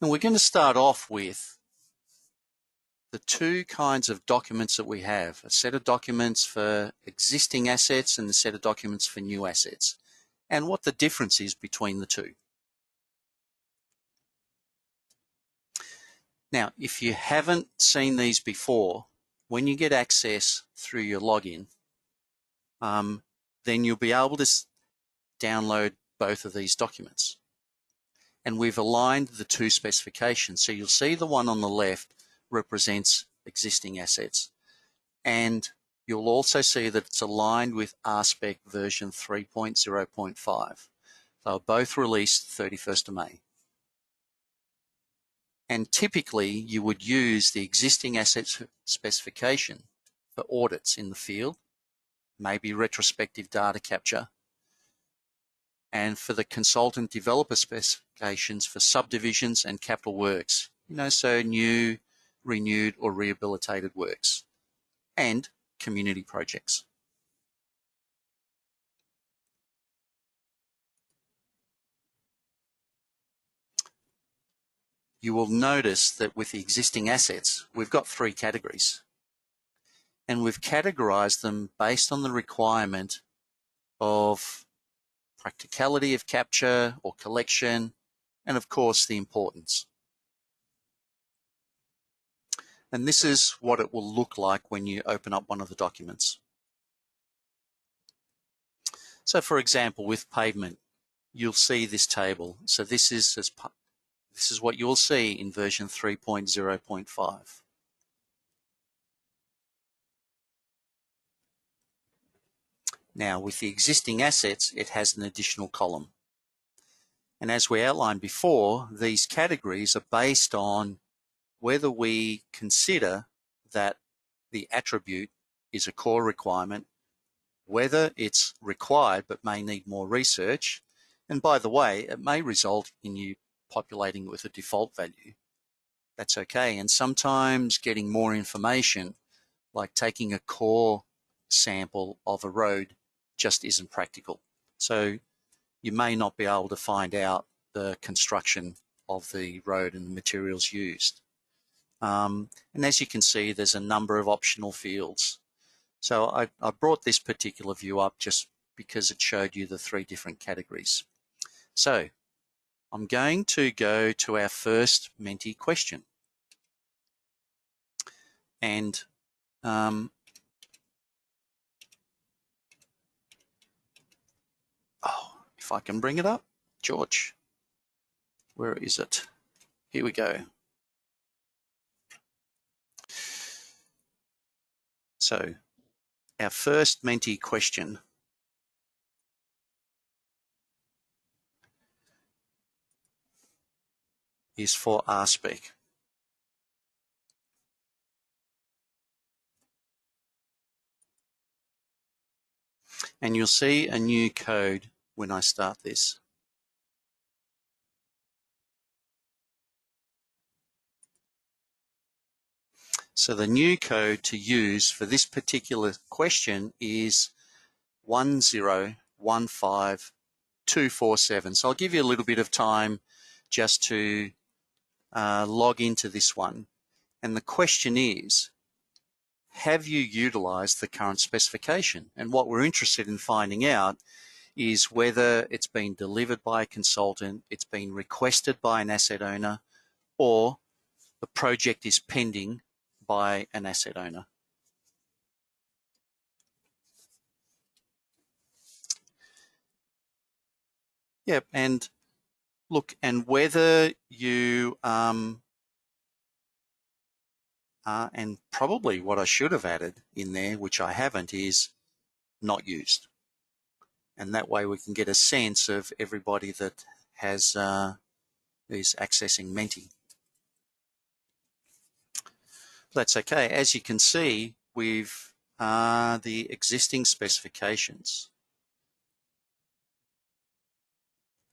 And we're going to start off with the two kinds of documents that we have, a set of documents for existing assets and a set of documents for new assets, and what the difference is between the two. Now, if you haven't seen these before, when you get access through your login, then you'll be able to download both of these documents. And we've aligned the two specifications. So you'll see the one on the left represents existing assets. And you'll also see that it's aligned with R-Spec version 3.0.5. They were both released 31st of May. And typically you would use the existing assets specification for audits in the field, maybe retrospective data capture, and for the consultant developer specifications for subdivisions and capital works, so new, renewed or rehabilitated works, and community projects. You will notice that with the existing assets, we've got three categories. And we've categorized them based on the requirement of practicality of capture or collection, and of course the importance. And this is what it will look like when you open up one of the documents. So for example, with pavement, you'll see this table. So this is what you'll see in version 3.0.5. Now, with the existing assets, it has an additional column. And as we outlined before, these categories are based on whether we consider that the attribute is a core requirement, whether it's required but may need more research, and by the way, it may result in you populating with a default value. That's okay. And sometimes getting more information, like taking a core sample of a road, just isn't practical. So you may not be able to find out the construction of the road and the materials used. And as you can see, there's a number of optional fields. So I brought this particular view up just because it showed you the three different categories. So I'm going to go to our first Menti question. And if I can bring it up, George, where is it? Here we go. So our first Menti question is for R-Spec. And you'll see a new code when I start this. So the new code to use for this particular question is 1015247. So I'll give you a little bit of time just to log into this one. And the question is, have you utilized the current specification? And what we're interested in finding out is whether it's been delivered by a consultant, it's been requested by an asset owner, or the project is pending by an asset owner. Yep, and look, and whether you, and probably what I should have added in there, which I haven't, is not used. And that way we can get a sense of everybody that has is accessing Menti. That's okay. As you can see, we've the existing specifications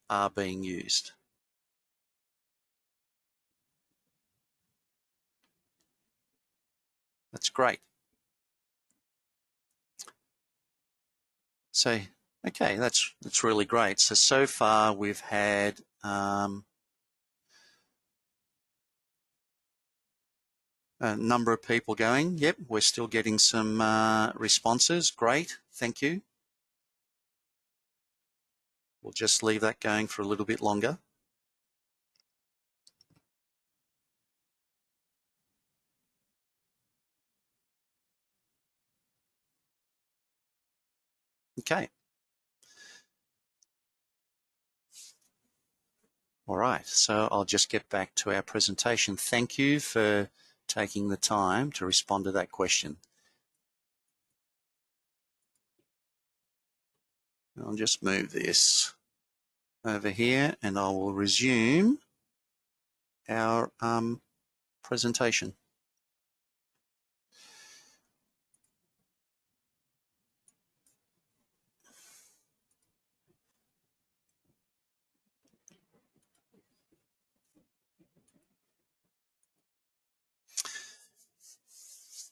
are being used. That's great. So, okay, that's really great. So far we've had A number of people going. Yep, we're still getting some responses. Great, thank you. We'll just leave that going for a little bit longer. Okay. All right, so I'll just get back to our presentation. Thank you for taking the time to respond to that question. I'll just move this over here and I will resume our presentation.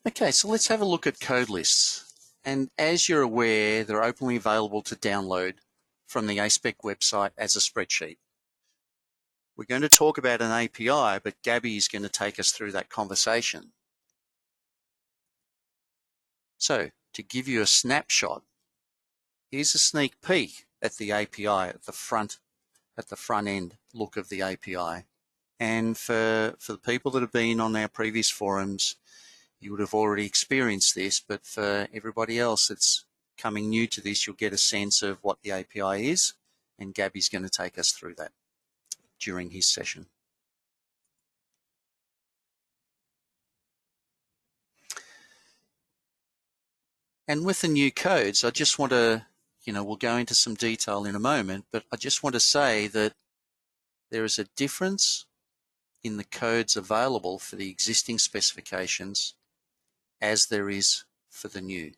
Okay, so let's have a look at code lists. And as you're aware, they're openly available to download from the A-SPEC website as a spreadsheet. We're going to talk about an API, but Gabby is going to take us through that conversation. So to give you a snapshot, here's a sneak peek at the API at the front end look of the API. And for the people that have been on our previous forums, you would have already experienced this, but for everybody else that's coming new to this, you'll get a sense of what the API is, and Gabby's going to take us through that during his session. And with the new codes, I just want to, we'll go into some detail in a moment, but I just want to say that there is a difference in the codes available for the existing specifications as there is for the new.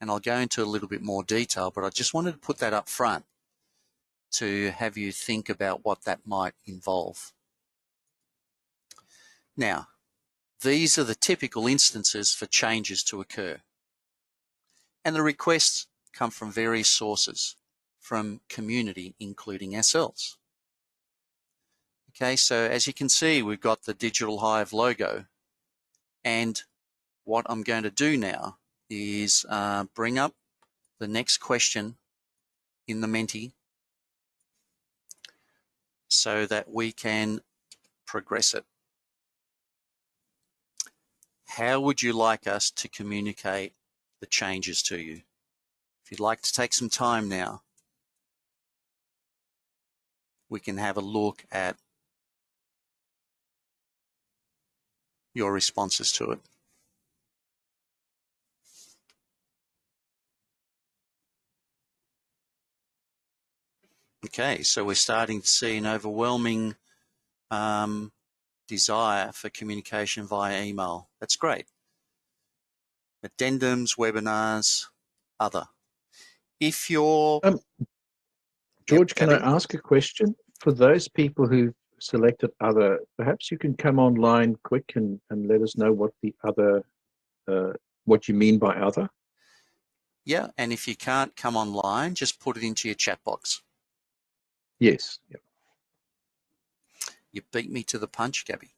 And I'll go into a little bit more detail, but I just wanted to put that up front to have you think about what that might involve. Now, these are the typical instances for changes to occur. And the requests come from various sources, from community, including ourselves. Okay, so as you can see, we've got the Digital Hive logo. And what I'm going to do now is bring up the next question in the Menti so that we can progress it. How would you like us to communicate the changes to you? If you'd like to take some time now, we can have a look at your responses to it. Okay, so we're starting to see an overwhelming desire for communication via email. That's great. Addendums, webinars, other. If you're... George, can I ask a question? For those people who selected other, perhaps you can come online quick and let us know what the other, what you mean by other. Yeah, and if you can't come online, just put it into your chat box. Yes. Yep. You beat me to the punch, Gabby.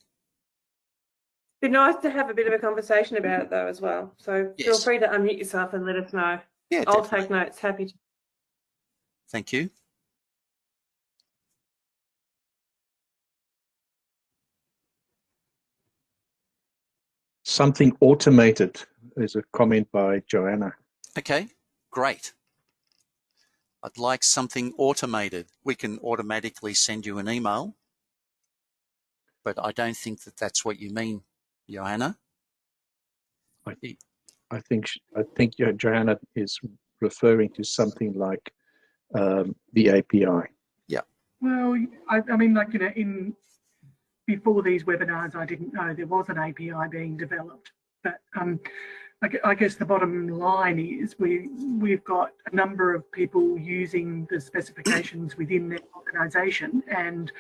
It'd be nice to have a bit of a conversation about it though as well. So yes. Feel free to unmute yourself and let us know. Yeah, I'll definitely. take notes. Happy to. Thank you. Something automated is a comment by Joanna. Okay, great. I'd like something automated. We can automatically send you an email, but I don't think that that's what you mean, Johanna. I think Joanna is referring to something like the API. Yeah. Well, I mean, like, before these webinars, I didn't know there was an API being developed. But I guess the bottom line is we've got a number of people using the specifications within their organisation, and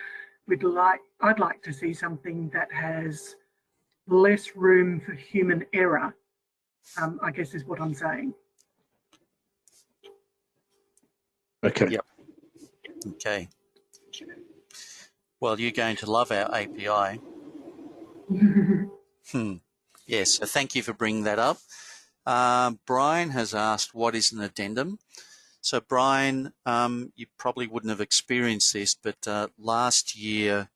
I'd like to see something that has less room for human error. I guess is what I'm saying. Okay. Yep. Okay. Well, you're going to love our API. Yes, so thank you for bringing that up. Brian has asked, what is an addendum? So Brian, you probably wouldn't have experienced this, but last year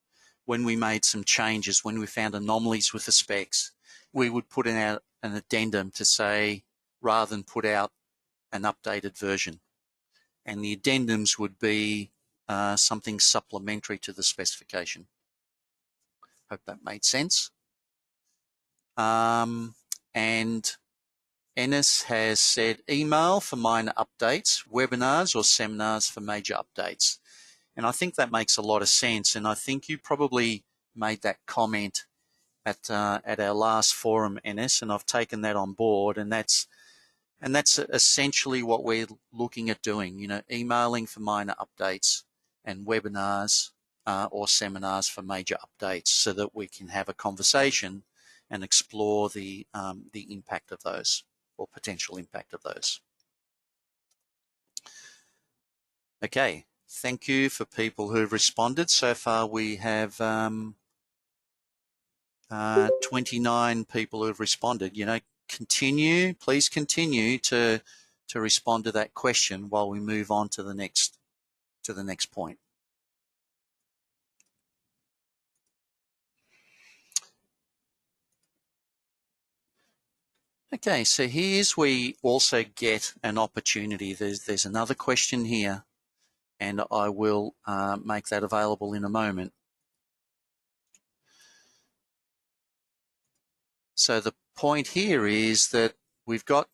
when we made some changes, when we found anomalies with the specs, we would put out an addendum to say, rather than put out an updated version. And the addendums would be something supplementary to the specification. Hope that made sense. And Ennis has said email for minor updates, webinars or seminars for major updates. And I think that makes a lot of sense. And I think you probably made that comment at our last forum, Ennis, and I've taken that on board. And that's essentially what we're looking at doing, you know, emailing for minor updates and webinars or seminars for major updates so that we can have a conversation and explore the impact of those or potential impact of those. Okay, thank you for people who have responded. So far we have 29 people who have responded. You know, please continue to respond to that question while we move on to the next point. Okay, so here's we also get an opportunity. There's another question here, and I will make that available in a moment. So the point here is that we've got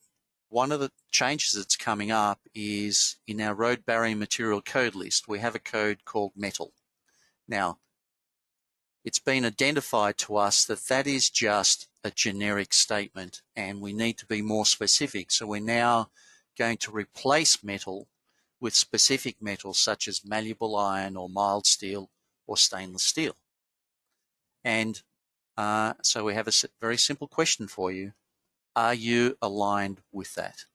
one of the changes that's coming up is in our road barrier material code list, we have a code called metal. Now, it's been identified to us that that is just a generic statement and we need to be more specific. So we're now going to replace metal with specific metals such as malleable iron or mild steel or stainless steel. And so we have a very simple question for you. Are you aligned with that?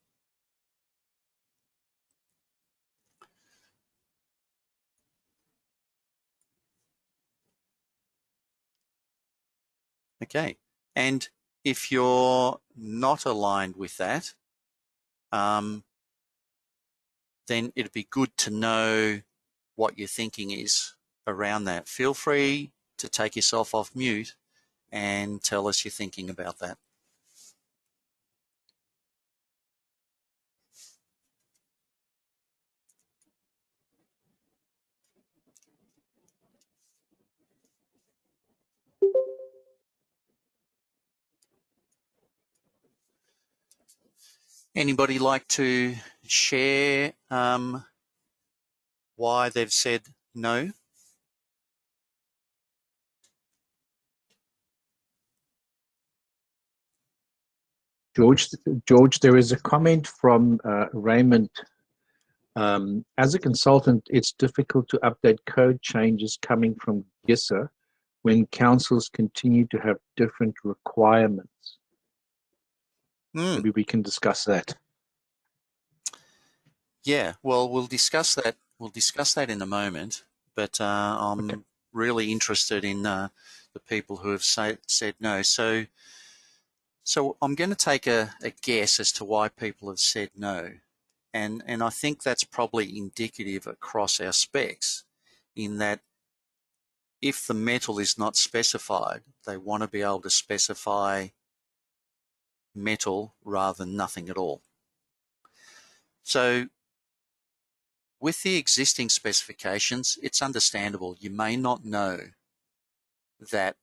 Okay, and if you're not aligned with that, then it'd be good to know what your thinking is around that. Feel free to take yourself off mute and tell us your thinking about that. Anybody like to share why they've said no? George, there is a comment from Raymond. As a consultant, it's difficult to update code changes coming from GISA when councils continue to have different requirements. Maybe we can discuss that. Yeah, well, we'll discuss that. We'll discuss that in a moment. But I'm really interested in the people who have said no. So I'm going to take a guess as to why people have said no. And I think that's probably indicative across our specs in that if the metal is not specified, they want to be able to specify metal rather than nothing at all. So with the existing specifications, it's understandable. You may not know that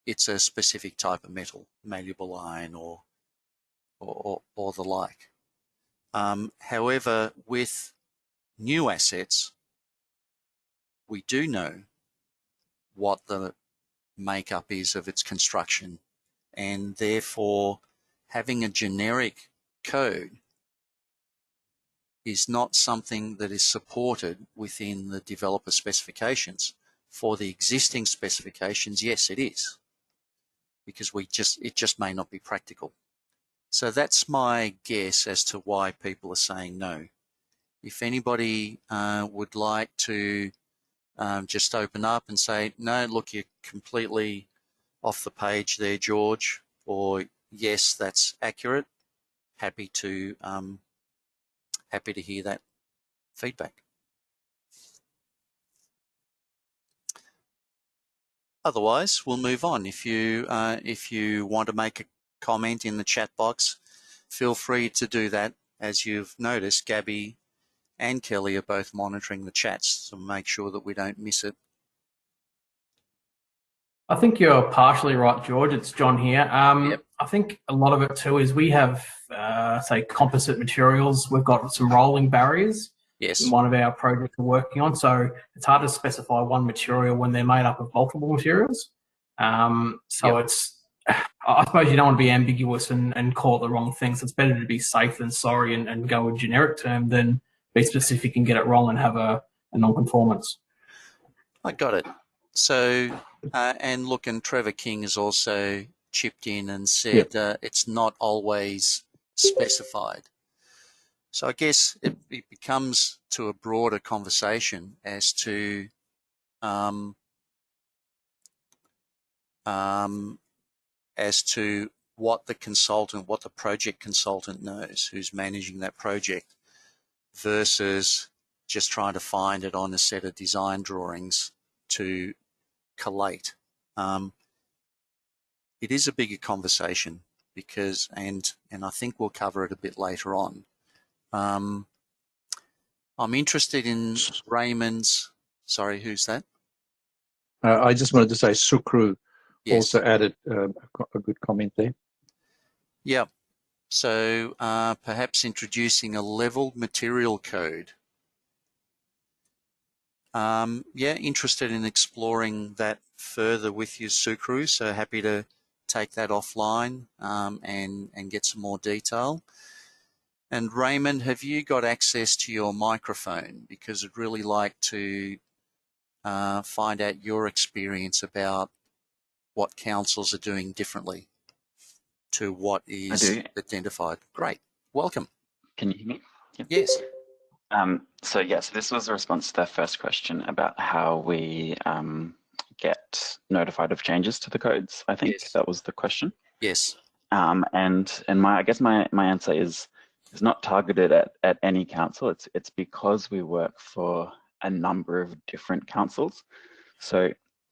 it's a specific type of metal, malleable iron or the like. However, with new assets, we do know what the makeup is of its construction, and therefore having a generic code is not something that is supported within the developer specifications. For the existing specifications, yes, it is, because it just may not be practical. So that's my guess as to why people are saying no. If anybody would like to just open up and say, no, look, you're completely off the page there, George, or yes, that's accurate, happy to hear that feedback. Otherwise, we'll move on. If you want to make a comment in the chat box, feel free to do that. As you've noticed, Gabby and Kelly are both monitoring the chats, so make sure that we don't miss it. I think you're partially right, George. It's John here. Yep. I think a lot of it too is we have, say, composite materials. We've got some rolling barriers. Yes. In one of our projects we're working on. So it's hard to specify one material when they're made up of multiple materials. So it's, I suppose you don't want to be ambiguous and call it the wrong thing. So it's better to be safe than sorry and go a generic term than be specific and get it wrong and have a non-conformance. I got it. So, and look, and Trevor King has also chipped in and said it's not always specified. So I guess it becomes to a broader conversation as to what the project consultant knows, who's managing that project, versus just trying to find it on a set of design drawings to collate. It is a bigger conversation because, and I think we'll cover it a bit later on. I'm interested in Raymond's. Sorry, who's that? I just wanted to say Sukru also added a good comment there. Yeah. So perhaps introducing a leveled material code. Interested in exploring that further with you, Sukru. So happy to take that offline and get some more detail. And Raymond, have you got access to your microphone? Because I'd really like to find out your experience about what councils are doing differently to what is identified. Great. Welcome. Can you hear me? Yep. Yes. So this was a response to their first question about how we get notified of changes to the codes. I think that was the question. Yes. And I guess my answer is not targeted at any council. It's because we work for a number of different councils. So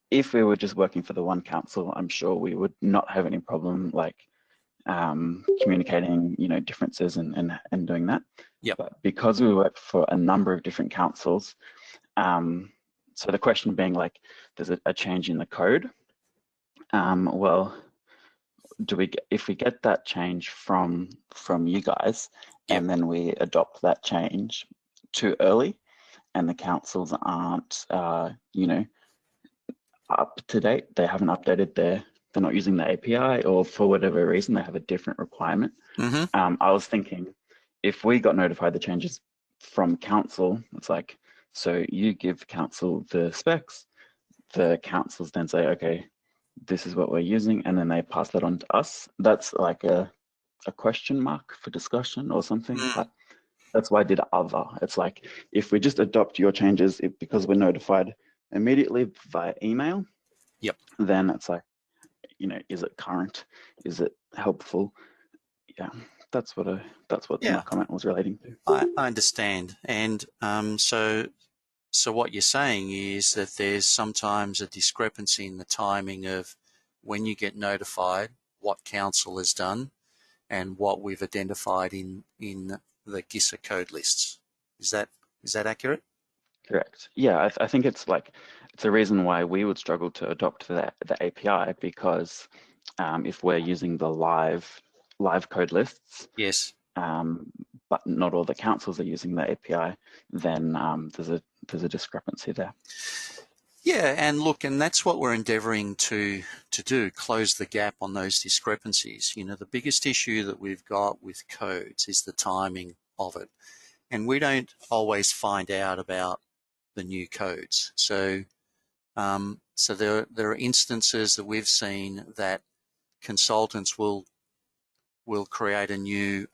if we were just working for the one council, I'm sure we would not have any problem like communicating, differences and doing that. Yep. But because we work for a number of different councils, so the question being like, there's a change in the code. Well, if we get that change from you guys, and then we adopt that change too early, and the councils aren't, up to date, they haven't updated they're not using the API, or for whatever reason they have a different requirement. Mm-hmm. I was thinking, if we got notified the changes from council, it's like, so you give council the specs, the councils then say, okay, this is what we're using, and then they pass that on to us. That's like a question mark for discussion or something. But that's why I did other. It's like, if we just adopt your changes because we're notified immediately via email, then it's like, is it current? Is it helpful? Yeah, that's what my comment was relating to. I understand. And so what you're saying is that there's sometimes a discrepancy in the timing of when you get notified, what council has done, and what we've identified in the GISA code lists. Is that accurate? Correct. Yeah, I think it's a reason why we would struggle to adopt the API, because if we're using the live code lists, yes, but not all the councils are using the API, then there's a discrepancy there. Yeah, and look, and that's what we're endeavouring to do, close the gap on those discrepancies. The biggest issue that we've got with codes is the timing of it. And we don't always find out about the new codes. So there are instances that we've seen that consultants will create a new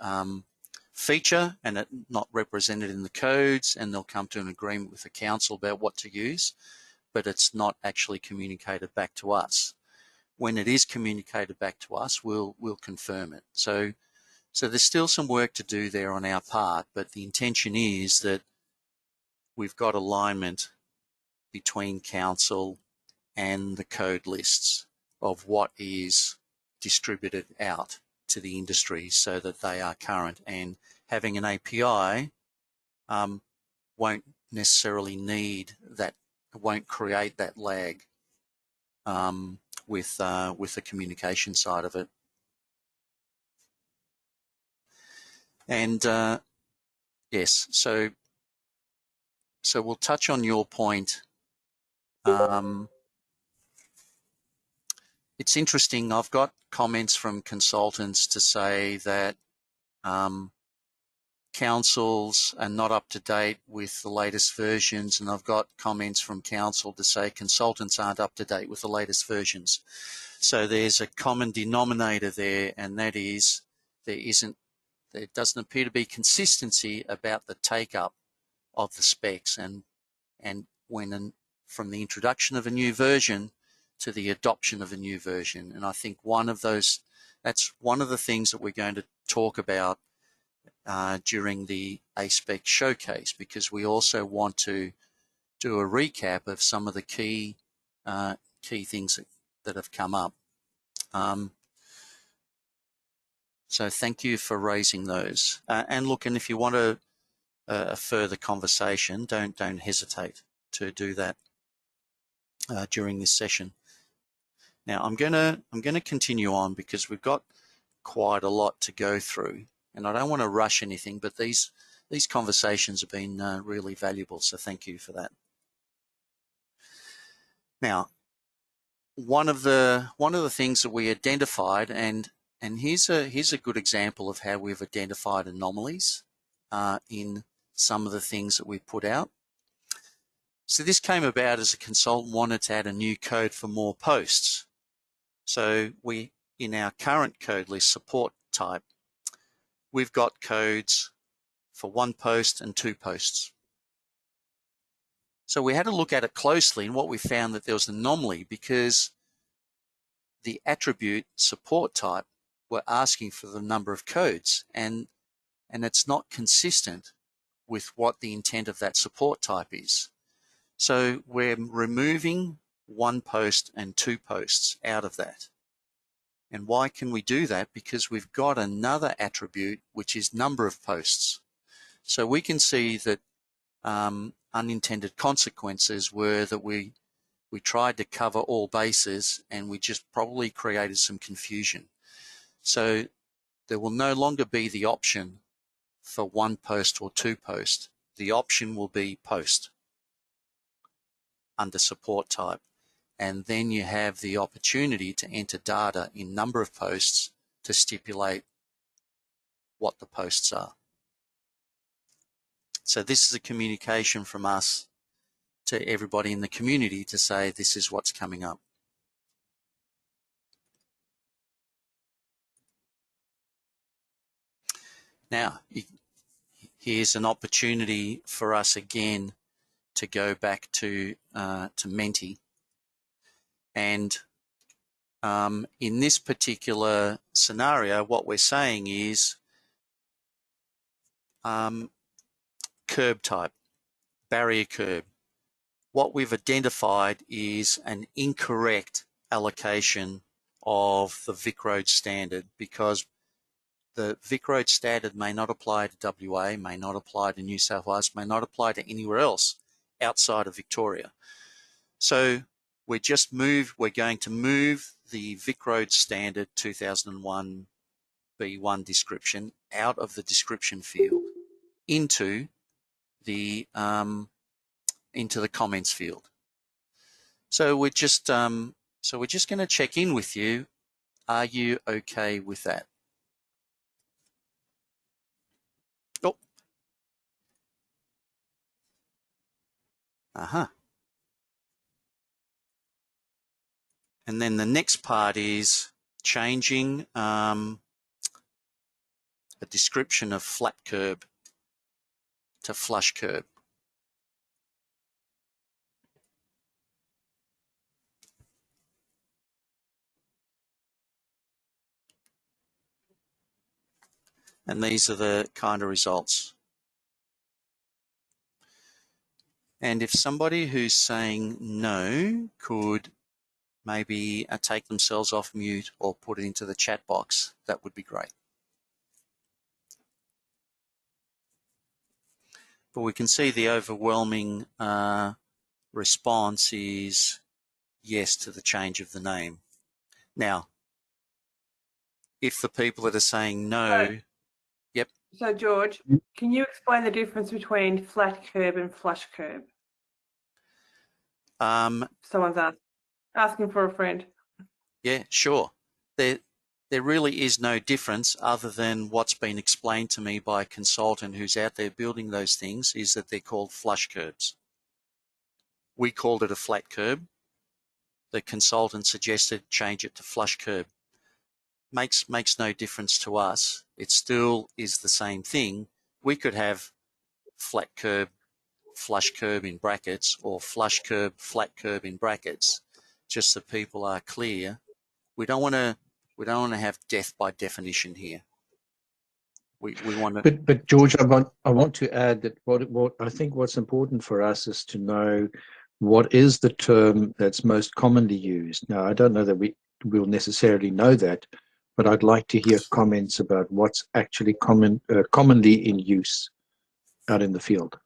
feature and it not represented in the codes, and they'll come to an agreement with the council about what to use, but it's not actually communicated back to us. when it is communicated back to us, we'll confirm it. So there's still some work to do there on our part, but the intention is that we've got alignment between council and the code lists of what is distributed out to the industry so that they are current, and having an API won't necessarily need that, won't create that lag with the communication side of it. And yes, so we'll touch on your point. It's interesting, I've got comments from consultants to say that councils are not up to date with the latest versions, and I've got comments from council to say consultants aren't up to date with the latest versions. So there's a common denominator there, and that is there doesn't appear to be consistency about the take-up of the specs, and from the introduction of a new version to the adoption of a new version. And I think that's one of the things that we're going to talk about during the A-SPEC showcase, because we also want to do a recap of some of the key things that have come up. So thank you for raising those. And look, and if you want a further conversation, don't hesitate to do that during this session. Now I'm gonna continue on because we've got quite a lot to go through, and I don't want to rush anything, but these conversations have been really valuable, so thank you for that. Now, one of the things that we identified, and here's a good example of how we've identified anomalies in some of the things that we put out. So this came about as a consultant wanted to add a new code for more posts. So in our current code list support type, we've got codes for 1 post and 2 posts. So we had to look at it closely, and what we found that there was an anomaly because the attribute support type were asking for the number of codes, and it's not consistent with what the intent of that support type is. So we're removing 1 post and 2 posts out of that. And why can we do that? Because we've got another attribute, which is number of posts. So we can see that unintended consequences were that we tried to cover all bases, and we just probably created some confusion. So there will no longer be the option for 1 post or 2 posts. The option will be post under support type. And then you have the opportunity to enter data in number of posts to stipulate what the posts are. So this is a communication from us to everybody in the community to say this is what's coming up. Now, here's an opportunity for us again to go back to Menti. And in this particular scenario, what we're saying is curb type, barrier curb. What we've identified is an incorrect allocation of the VicRoad standard, because the VicRoad standard may not apply to WA, may not apply to New South Wales, may not apply to anywhere else outside of Victoria. So we're going to move the VicRoad standard 2001 B1 description out of the description field into the comments field. So we're just going to check in with you. Are you okay with that? Oh. And then the next part is changing a description of flat curb to flush curb. And these are the kind of results. And if somebody who's saying no could maybe take themselves off mute or put it into the chat box, that would be great. But we can see the overwhelming response is yes to the change of the name. Now, if the people that are saying no, yep. So George, can you explain the difference between flat curb and flush curb? Someone's asking for a friend. Yeah, sure. There really is no difference other than what's been explained to me by a consultant who's out there building those things, is that they're called flush curbs. We called it a flat curb. The consultant suggested change it to flush curb. Makes no difference to us. It still is the same thing. We could have flat curb, flush curb in brackets, or flush curb, flat curb in brackets, just so people are clear. We don't want to have death by definition here. We want to. But George, I want to add that what I think what's important for us is to know what is the term that's most commonly used. Now, I don't know that we'll necessarily know that, but I'd like to hear comments about what's actually commonly in use out in the field.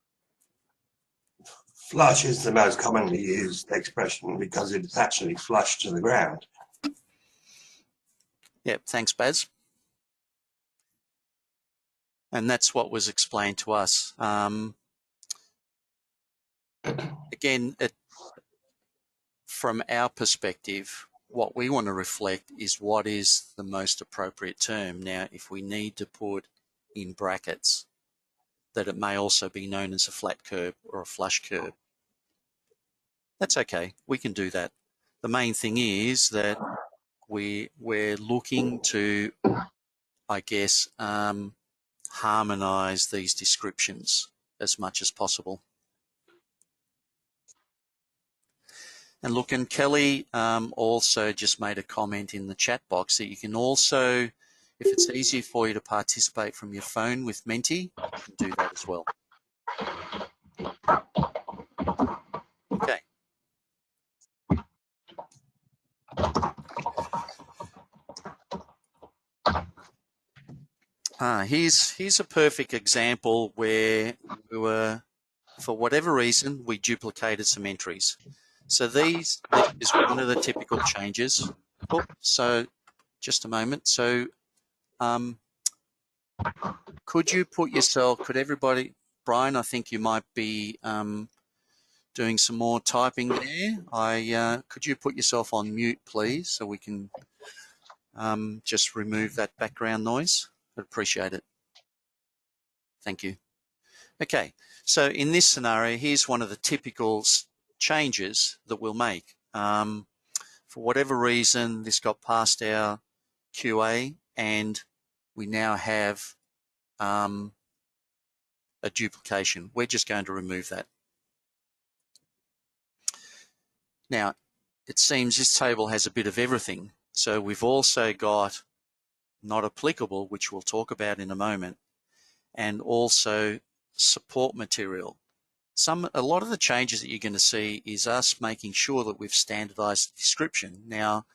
Flush is the most commonly used expression because it's actually flush to the ground. Yeah, thanks, Baz. And that's what was explained to us. Again, from our perspective, what we want to reflect is what is the most appropriate term. Now, if we need to put in brackets that it may also be known as a flat curb or a flush curb, that's okay. We can do that. The main thing is that we're looking to, I guess, harmonise these descriptions as much as possible. And look, and Kelly also just made a comment in the chat box that you can also, if it's easier for you to participate from your phone with Menti, you can do that as well. Okay. Here's a perfect example where we were, for whatever reason, we duplicated some entries. So this is one of the typical changes. Oh, so just a moment. So could you put yourself, could everybody, Brian, I think you might be doing some more typing there. Could you put yourself on mute, please, so we can just remove that background noise? I'd appreciate it. Thank you. Okay, so in this scenario, here's one of the typical changes that we'll make. For whatever reason, this got past our QA, and we now have a duplication. We're just going to remove that. Now, it seems this table has a bit of everything. So we've also got not applicable, which we'll talk about in a moment, and also support material. A lot of the changes that you're going to see is us making sure that we've standardized the description. Now,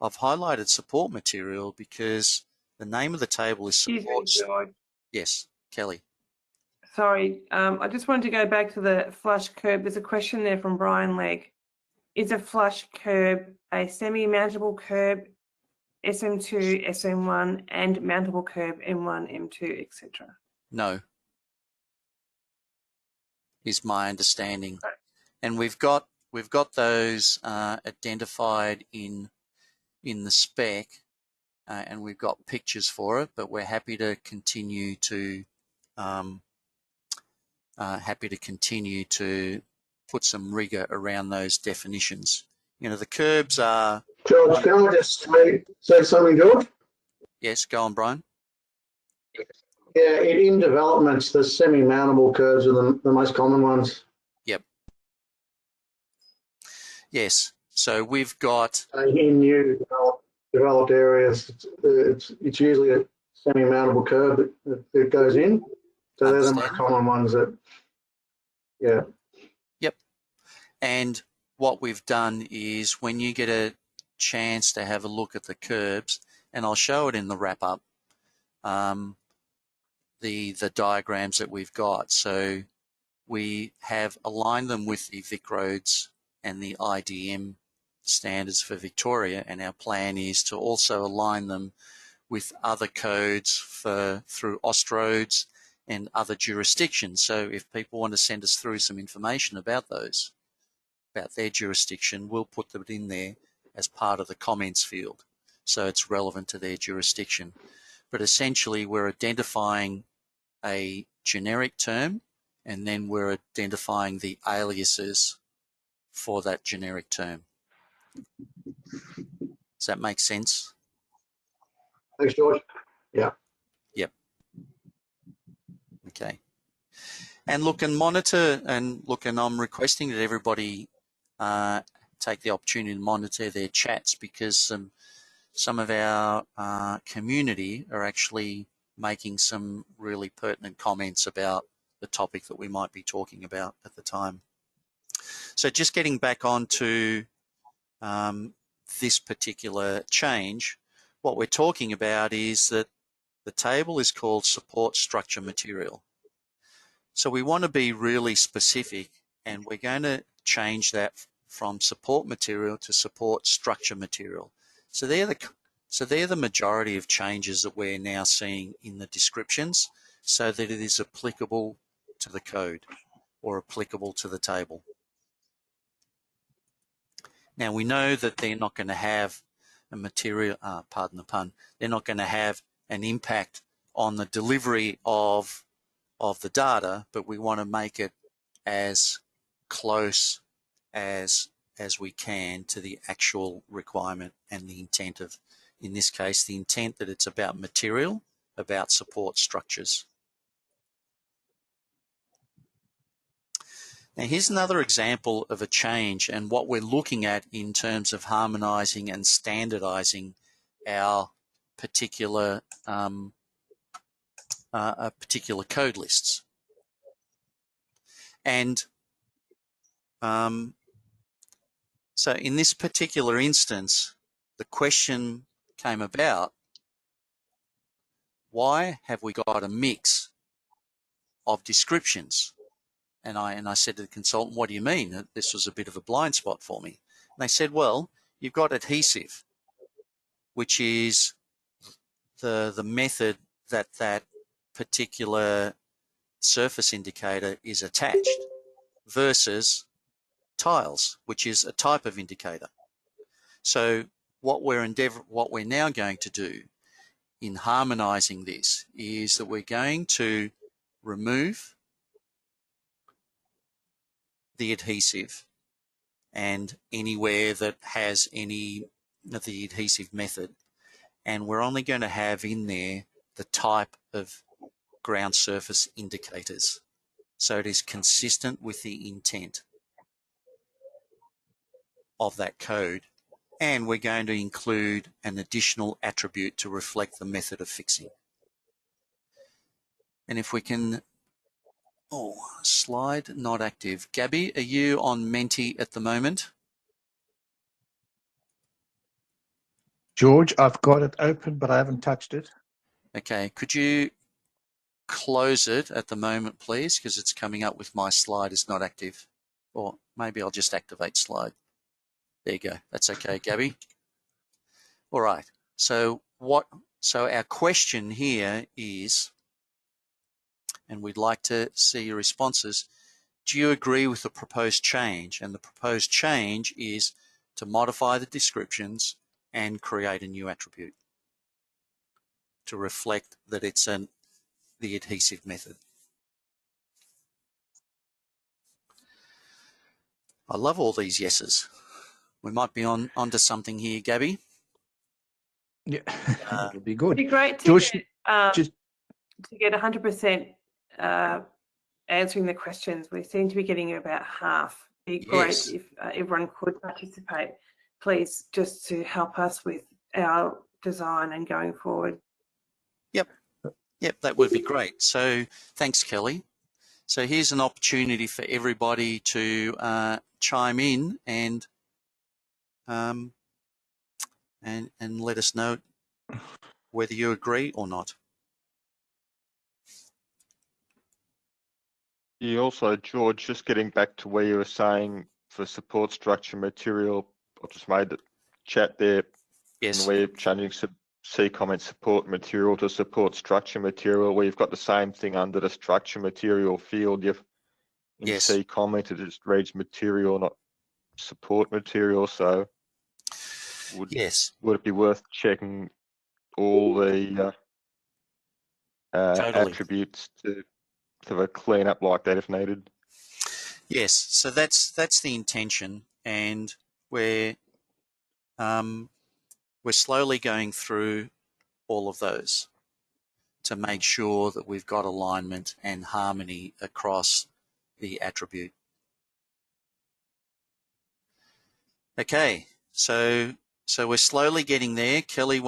I've highlighted support material because the name of the table is support. Excuse me, George. Yes, Kelly. Sorry, I just wanted to go back to the flush curb. There's a question there from Brian Legg. Is a flush curb a semi-mountable curb, SM2, SM1, and mountable curb, M1, M2, etc.? No, is my understanding. And we've got those identified in the spec, and we've got pictures for it, but we're happy to continue to put some rigor around those definitions. You know, the curbs are... George, can I just say something, George? Yes, go on, Brian. Yeah, in developments, the semi-mountable curves are the most common ones. Yep. Yes, so we've got... In new developed areas, it's usually semi-mountable curb that goes in. So they're the most common ones that, yeah. Yep. And what we've done is when you get a chance to have a look at the curbs, and I'll show it in the wrap-up, the diagrams that we've got. So we have aligned them with the VicRoads and the IDM standards for Victoria, and our plan is to also align them with other codes through Austroads and other jurisdictions. So if people want to send us through some information about those, about their jurisdiction, we'll put them in there as part of the comments field, so it's relevant to their jurisdiction. But essentially, we're identifying a generic term, and then we're identifying the aliases for that generic term. Does that make sense? Thanks, George. Yeah. Yep. Okay. And look, and monitor, and look, and I'm requesting that everybody take the opportunity to monitor their chats, because some of our community are actually making some really pertinent comments about the topic that we might be talking about at the time. So just getting back onto this particular change, what we're talking about is that the table is called support structure material. So we want to be really specific, and we're going to change that from support material to support structure material. So they're the majority of changes that we're now seeing in the descriptions, so that it is applicable to the code or applicable to the table. Now we know that they're not going to have a material, pardon the pun, they're not going to have an impact on the delivery of the data, but we want to make it as close as we can to the actual requirement and the intent of, in this case, the intent that it's about material, about support structures. Now here's another example of a change and what we're looking at in terms of harmonizing and standardizing our particular particular code lists. And so in this particular instance, the question came about, why have we got a mix of descriptions? And I said to the consultant, what do you mean? This was a bit of a blind spot for me. And they said, well, you've got adhesive, which is the method that that particular surface indicator is attached, versus tiles, which is a type of indicator. So what we're now going to do in harmonizing this is that we're going to remove the adhesive, and anywhere that has any of the adhesive method, and we're only going to have in there the type of ground surface indicators, so it is consistent with the intent of that code, and we're going to include an additional attribute to reflect the method of fixing. And if we can, oh, slide not active. Gabby, are you on Menti at the moment? George, I've got it open, but I haven't touched it. Okay, could you close it at the moment, please, because it's coming up with my slide is not active. Or maybe I'll just activate slide. There you go. That's okay, Gabby. All right. So our question here is, and we'd like to see your responses, do you agree with the proposed change? And the proposed change is to modify the descriptions and create a new attribute to reflect that it's the adhesive method. I love all these yeses. We might be onto something here, Gabby. Yeah, it'll be good. It'd be great to George, get 100% answering the questions. We seem to be getting about half. It'd be great if everyone could participate, please, just to help us with our design and going forward. Yep. Yep, that would be great. So thanks, Kelly. So here's an opportunity for everybody to chime in and let us know whether you agree or not. You also, George, just getting back to where you were saying for support structure material, I just made the chat there. Yes. And we're changing C comment support material to support structure material. We've got the same thing under the structure material field. You've in Yes. C comment, it just reads material, not support material. So would it be worth checking all the Totally. attributes to have a clean up like that if needed? Yes, so that's the intention, and we're slowly going through all of those to make sure that we've got alignment and harmony across the attribute. Okay, so we're slowly getting there. Kelly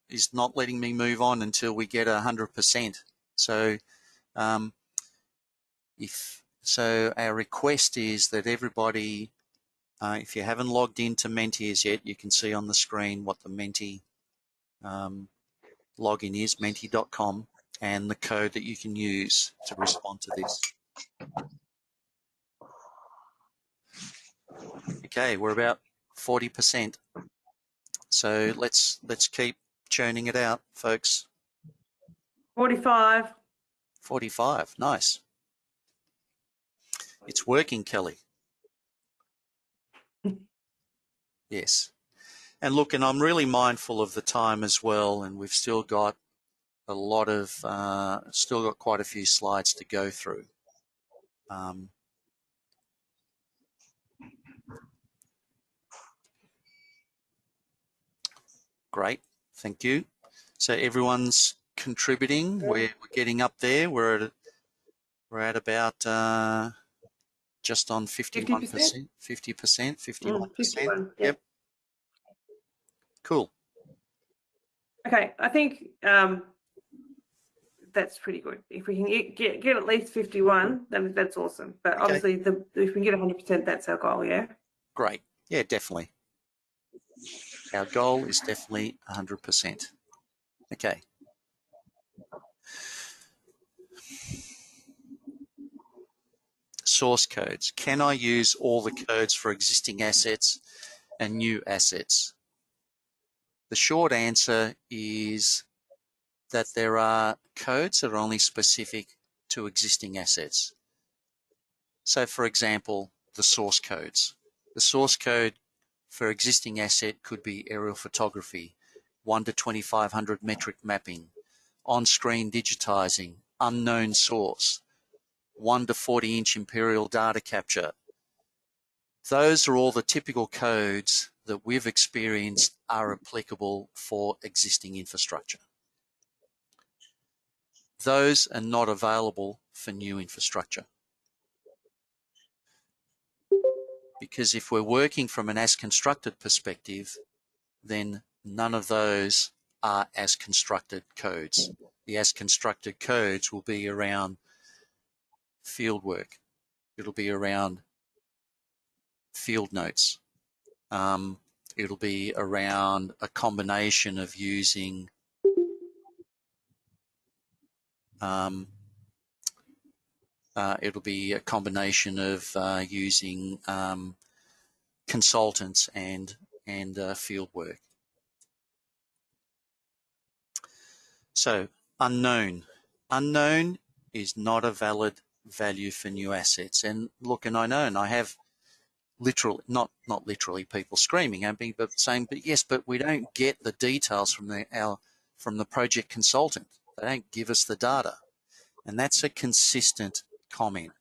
is not letting me move on until we get 100%. So our request is that everybody, if you haven't logged into Mentiers yet, you can see on the screen what the Menti login is, menti.com, and the code that you can use to respond to this. Okay, we're about 40%. So let's keep churning it out, folks. 45. 45, nice. It's working, Kelly. Yes. And look, and I'm really mindful of the time as well, and we've still got a lot of, still got quite a few slides to go through. Great, thank you. So everyone's contributing. We're getting up there. We're at about just on 51%, 50%, 51%. 51, Yep. Cool. Okay, I think that's pretty good. If we can get at least 51, then that's awesome. But Okay. obviously, if we can get 100%, that's our goal, yeah? Great. Yeah, definitely. Our goal is definitely 100%. Okay. Source codes. Can I use all the codes for existing assets and new assets? The short answer is that there are codes that are only specific to existing assets. So, for example, the source codes. The source code for existing asset could be aerial photography, 1 to 2500 metric mapping, on-screen digitizing, unknown source, 1 to 40-inch imperial data capture. Those are all the typical codes that we've experienced are applicable for existing infrastructure. Those are not available for new infrastructure. Because if we're working from an as-constructed perspective, then none of those are as-constructed codes. The as-constructed codes will be around field work. It'll be around field notes. It'll be around a combination of using consultants and field work. So unknown. Unknown is not a valid value for new assets. And look, and I know, and I have literally, not literally people screaming at me, but saying, but yes, but we don't get the details from the project consultant. They don't give us the data. And that's a consistent comment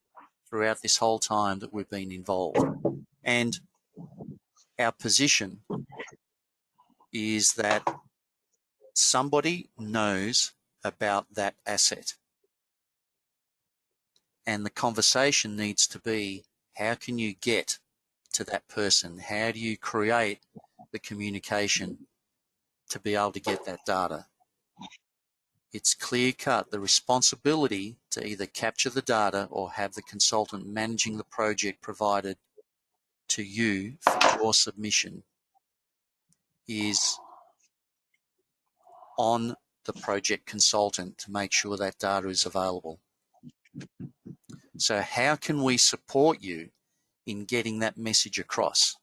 throughout this whole time that we've been involved. And our position is that somebody knows about that asset. And the conversation needs to be, how can you get to that person? How do you create the communication to be able to get that data? it's clear-cut the responsibility to either capture the data or have the consultant managing the project provided to you for your submission is on the project consultant to make sure that data is available. So how can we support you in getting that message across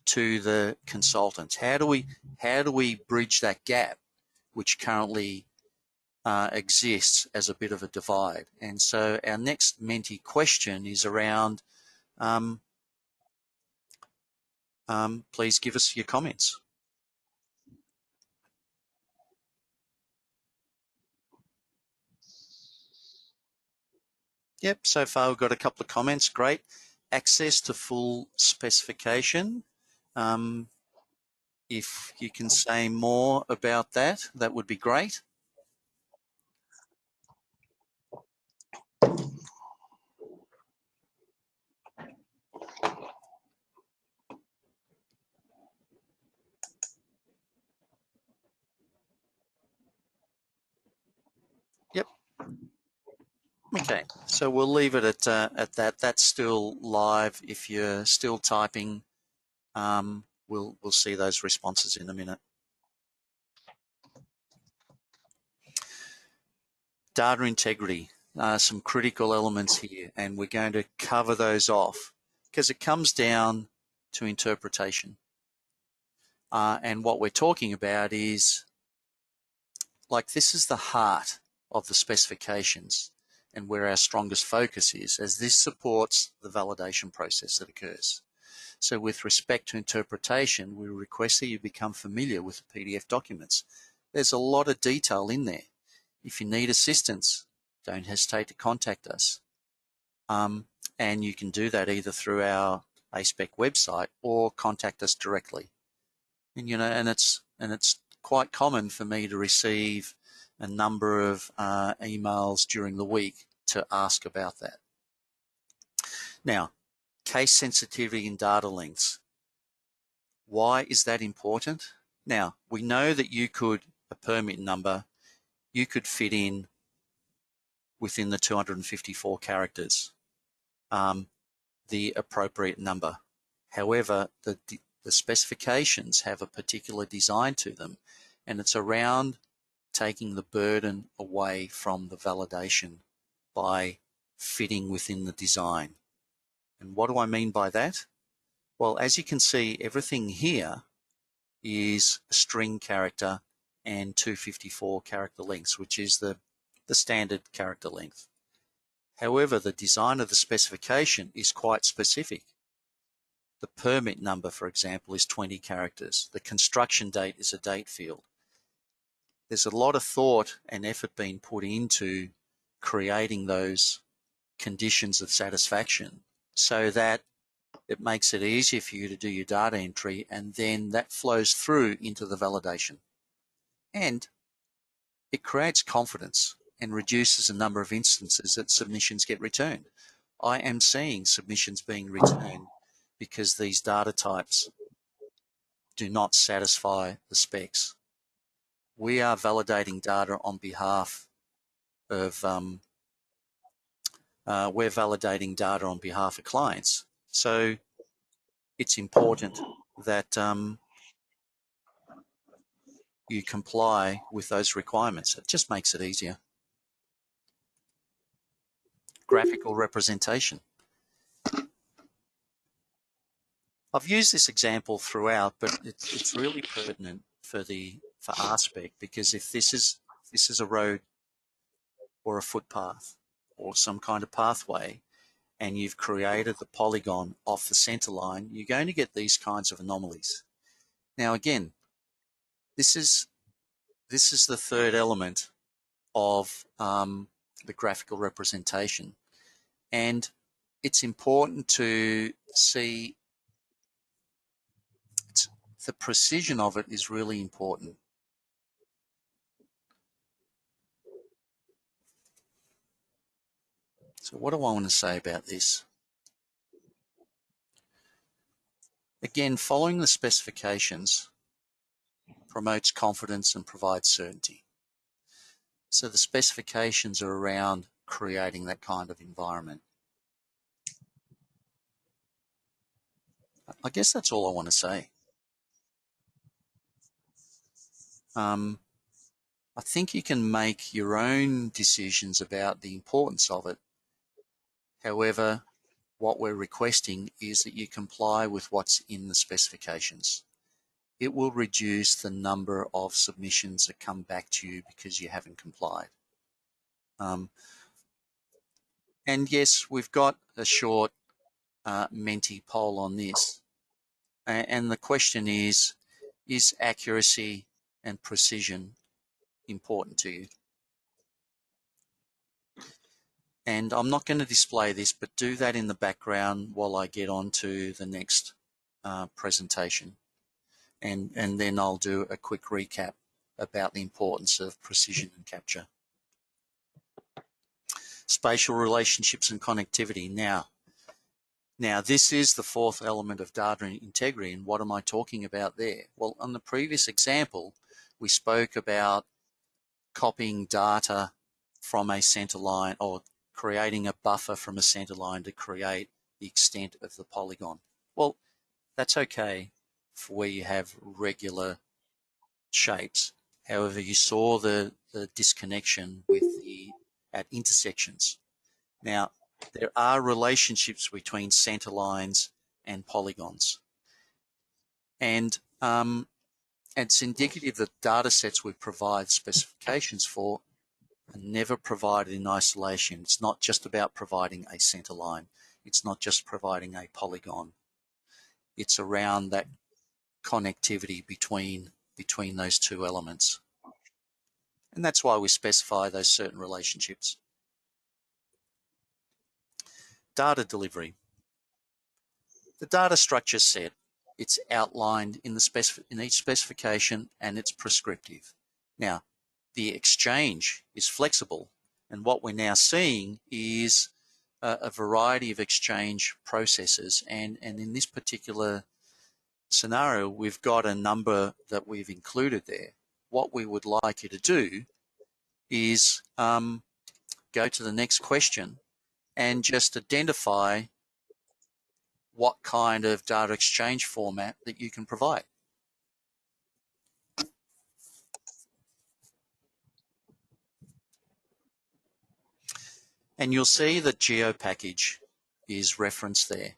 to the consultants? How do we bridge that gap which currently exists as a bit of a divide? And so our next Menti question is around, please give us your comments. Yep, so far we've got a couple of comments. Great. Access to full specification. If you can say more about that, that would be great. Yep. Okay, so we'll leave it at that. That's still live. If you're still typing, we'll see those responses in a minute. Data integrity, some critical elements here, and we're going to cover those off because it comes down to interpretation. And what we're talking about is, like, this is the heart of the specifications and where our strongest focus is, as this supports the validation process that occurs. So with respect to interpretation, we request that you become familiar with the PDF documents. There's a lot of detail in there. If you need assistance, don't hesitate to contact us. And you can do that either through our A-SPEC website or contact us directly. And, you know, and it's quite common for me to receive a number of emails during the week to ask about that. Now, case sensitivity and data lengths. Why is that important? Now, we know that a permit number, you could fit in within the 254 characters, the appropriate number. However, the specifications have a particular design to them, and it's around taking the burden away from the validation by fitting within the design. And what do I mean by that? Well, as you can see, everything here is a string character and 254 character lengths, which is the standard character length. However, the design of the specification is quite specific. The permit number, for example, is 20 characters. The construction date is a date field. There's a lot of thought and effort being put into creating those conditions of satisfaction so that it makes it easier for you to do your data entry, and then that flows through into the validation. And it creates confidence and reduces the number of instances that submissions get returned. I am seeing submissions being returned because these data types do not satisfy the specs. We are validating data on behalf of, we're validating data on behalf of clients. So it's important that you comply with those requirements. It just makes it easier. Graphical representation. I've used this example throughout, but it's really pertinent for R-Spec, because if this is a road or a footpath or some kind of pathway, and you've created the polygon off the center line, you're going to get these kinds of anomalies. Now, again, this is the third element of the graphical representation, and it's important to see the precision of it is really important. So what do I want to say about this? Again, following the specifications promotes confidence and provides certainty. So the specifications are around creating that kind of environment. I guess that's all I want to say. I think you can make your own decisions about the importance of it. However, what we're requesting is that you comply with what's in the specifications. It will reduce the number of submissions that come back to you because you haven't complied. And yes, we've got a short Menti poll on this. And the question is accuracy and precision important to you? And I'm not going to display this, but do that in the background while I get on to the next presentation. And then I'll do a quick recap about the importance of precision and capture. Spatial relationships and connectivity. Now this is the fourth element of data integrity, and what am I talking about there? Well, on the previous example, we spoke about copying data from a center line or creating a buffer from a center line to create the extent of the polygon. Well, that's okay for where you have regular shapes. However, you saw the disconnection with at intersections. Now, there are relationships between center lines and polygons. And it's indicative that data sets we provide specifications for are never provided in isolation. It's not just about providing a center line. It's not just providing a polygon. It's around that connectivity between those two elements. And that's why we specify those certain relationships. Data delivery. The data structure set, it's outlined in each specification, and it's prescriptive. Now, the exchange is flexible, and what we're now seeing is a variety of exchange processes, and in this particular scenario, we've got a number that we've included there. What we would like you to do is go to the next question and just identify what kind of data exchange format that you can provide. And you'll see that GeoPackage is referenced there.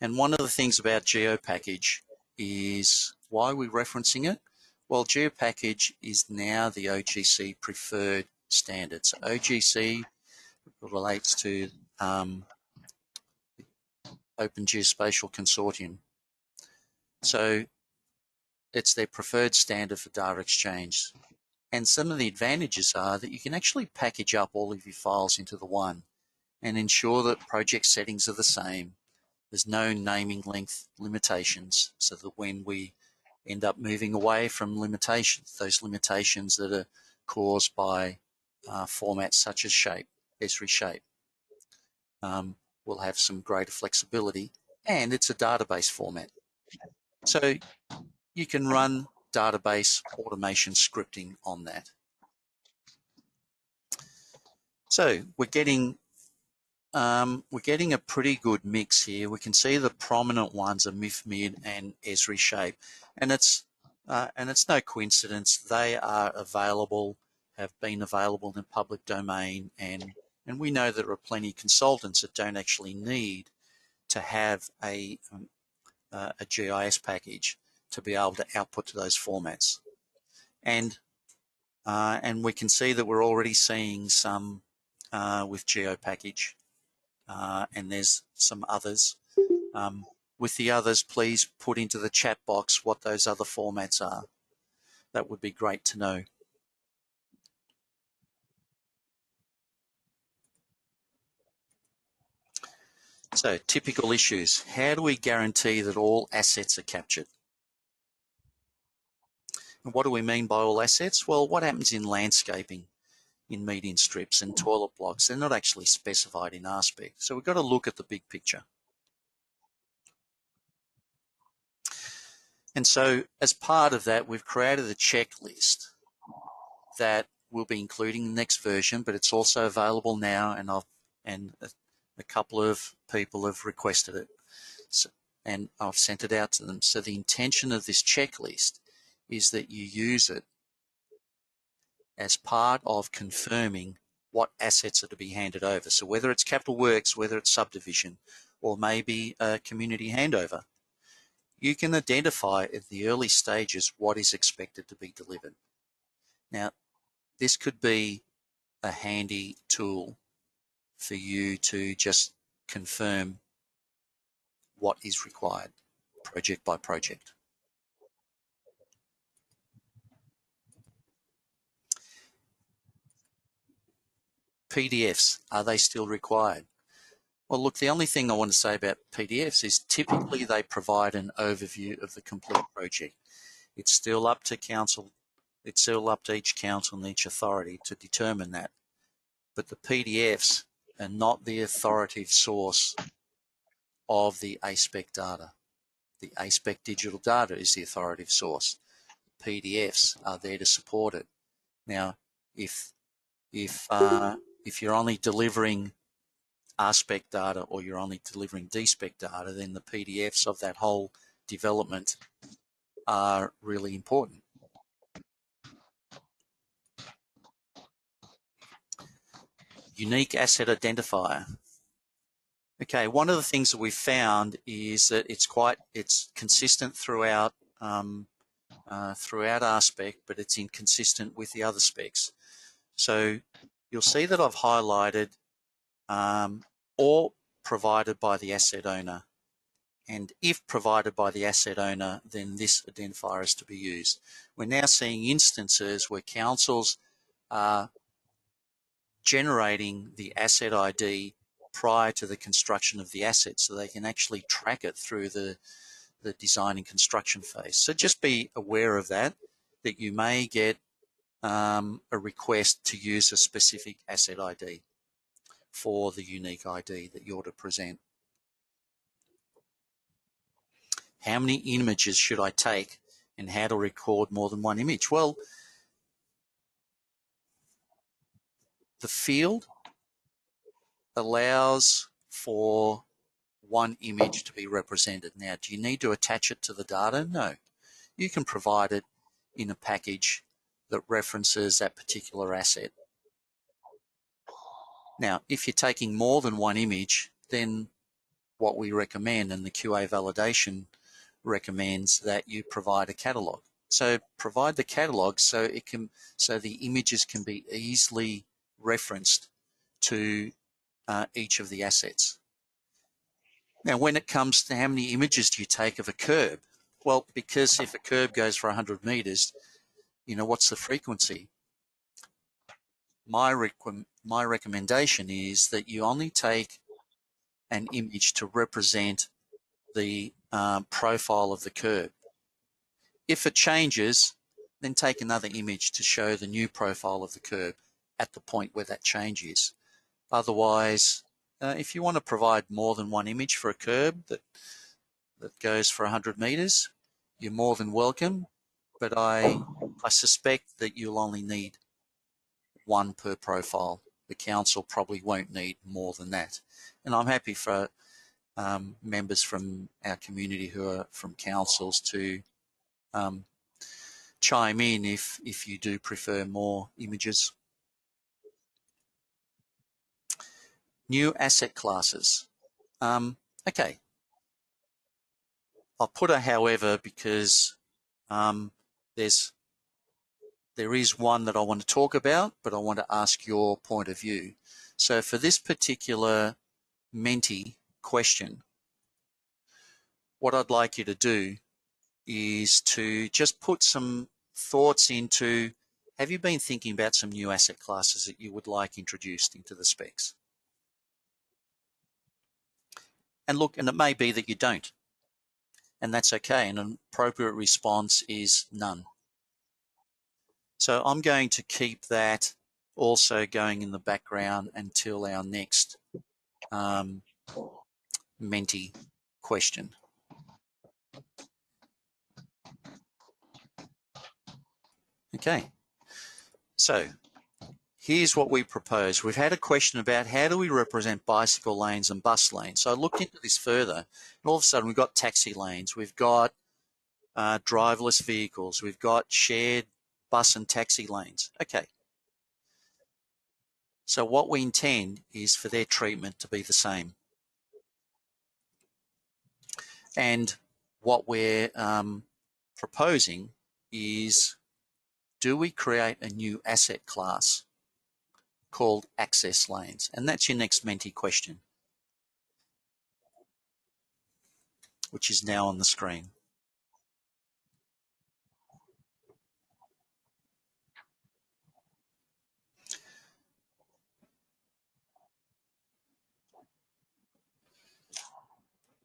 And one of the things about GeoPackage is why we're referencing it. Well, GeoPackage is now the OGC preferred standard. So OGC relates to Open Geospatial Consortium. So it's their preferred standard for data exchange. And some of the advantages are that you can actually package up all of your files into the one and ensure that project settings are the same. There's no naming length limitations, so that when we end up moving away from limitations, those limitations that are caused by formats such as shape, Esri shape, will have some greater flexibility, and it's a database format. So you can run database automation scripting on that. So we're getting a pretty good mix here. We can see the prominent ones are MIF-MID and Esri shape, and it's no coincidence. They are available, have been available in the public domain, and we know there are plenty of consultants that don't actually need to have a GIS package to be able to output to those formats. And we can see that we're already seeing some with GeoPackage, and there's some others. With the others, please put into the chat box what those other formats are. That would be great to know. So, typical issues. How do we guarantee that all assets are captured? And what do we mean by all assets? Well, what happens in landscaping, in median strips and toilet blocks? They're not actually specified in R-Spec. So we've got to look at the big picture. And so as part of that, we've created a checklist that we'll be including the next version, but it's also available now, and a couple of people have requested it. So, and I've sent it out to them. So the intention of this checklist is that you use it as part of confirming what assets are to be handed over. So whether it's capital works, whether it's subdivision, or maybe a community handover, you can identify at the early stages what is expected to be delivered. Now, this could be a handy tool for you to just confirm what is required, project by project. PDFs, are they still required? Well, look, the only thing I want to say about PDFs is typically they provide an overview of the complete project. It's still up to council, it's still up to each council and each authority to determine that. But the PDFs are not the authoritative source of the A-SPEC data. The A-SPEC digital data is the authoritative source. PDFs are there to support it. Now, if you're only delivering R-SPEC data or you're only delivering D-SPEC data, then the PDFs of that whole development are really important. Unique asset identifier. Okay, one of the things that we've found is that it's consistent throughout R-SPEC, but it's inconsistent with the other specs. So you'll see that I've highlighted or provided by the asset owner. And if provided by the asset owner, then this identifier is to be used. We're now seeing instances where councils are generating the asset ID prior to the construction of the asset, so they can actually track it through the design and construction phase. So just be aware of that you may get a request to use a specific asset ID for the unique ID that you're to present. How many images should I take and how to record more than one image? Well, the field allows for one image to be represented. Now, do you need to attach it to the data? No. You can provide it in a package that references that particular asset. Now, if you're taking more than one image, then what we recommend, and the QA validation recommends, that you provide a catalog. So provide the catalog so the images can be easily referenced to each of the assets. Now, when it comes to how many images do you take of a curb? Well, because if a curb goes for 100 meters, you know, what's the frequency? My recommendation is that you only take an image to represent the profile of the curb. If it changes, then take another image to show the new profile of the curb at the point where that change is. Otherwise, if you want to provide more than one image for a curb that goes for 100 meters, you're more than welcome, but I suspect that you'll only need one per profile. The council probably won't need more than that. And I'm happy for members from our community who are from councils to chime in if you do prefer more images. New asset classes. Okay. I'll put a however because there is one that I want to talk about, but I want to ask your point of view. So for this particular Menti question, what I'd like you to do is to just put some thoughts into, have you been thinking about some new asset classes that you would like introduced into the specs? And look, and it may be that you don't, and that's okay. And an appropriate response is none. So I'm going to keep that also going in the background until our next Menti question. Okay. So here's what we propose. We've had a question about how do we represent bicycle lanes and bus lanes. So I looked into this further, and all of a sudden we've got taxi lanes, we've got driverless vehicles, we've got shared bus and taxi lanes. Okay. So what we intend is for their treatment to be the same. And what we're proposing is, do we create a new asset class called access lanes? And that's your next Menti question, which is now on the screen.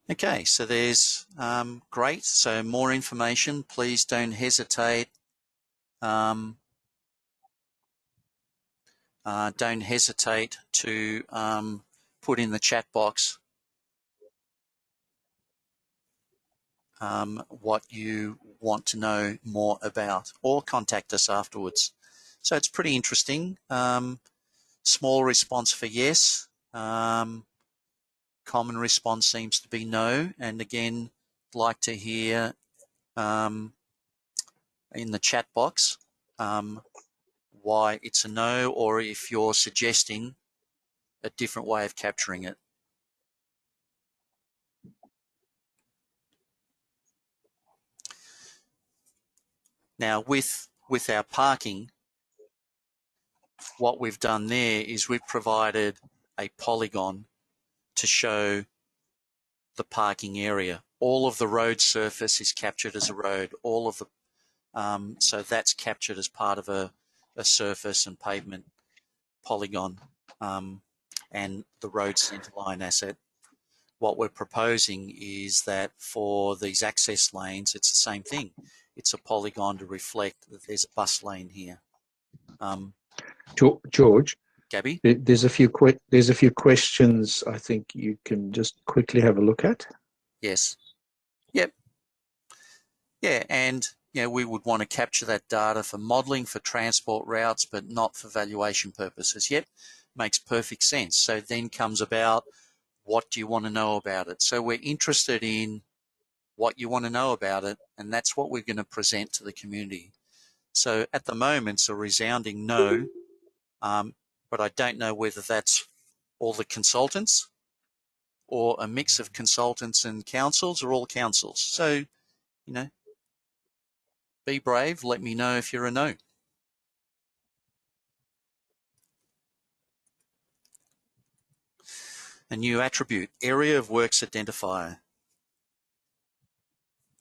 Okay, so there's great. So more information, please don't hesitate. Don't hesitate to put in the chat box what you want to know more about, or contact us afterwards. So it's pretty interesting. Small response for yes. Common response seems to be no. And again, like to hear in the chat box why it's a no, or if you're suggesting a different way of capturing it. Now with our parking, what we've done there is we've provided a polygon to show the parking area. All of the road surface is captured as a road. All of the so that's captured as part of a surface and pavement polygon, and the road centerline asset. What we're proposing is that for these access lanes, it's the same thing. It's a polygon to reflect that there's a bus lane here. George, Gabby, there's a few questions I think you can just quickly have a look at. Yes. Yep. Yeah, and we would want to capture that data for modelling for transport routes, but not for valuation purposes. Yep, makes perfect sense. So then comes about, what do you want to know about it? So we're interested in what you want to know about it, and that's what we're going to present to the community. So at the moment, it's a resounding no, but I don't know whether that's all the consultants or a mix of consultants and councils, or all councils. So, be brave. Let me know if you're a no. A new attribute, area of works identifier,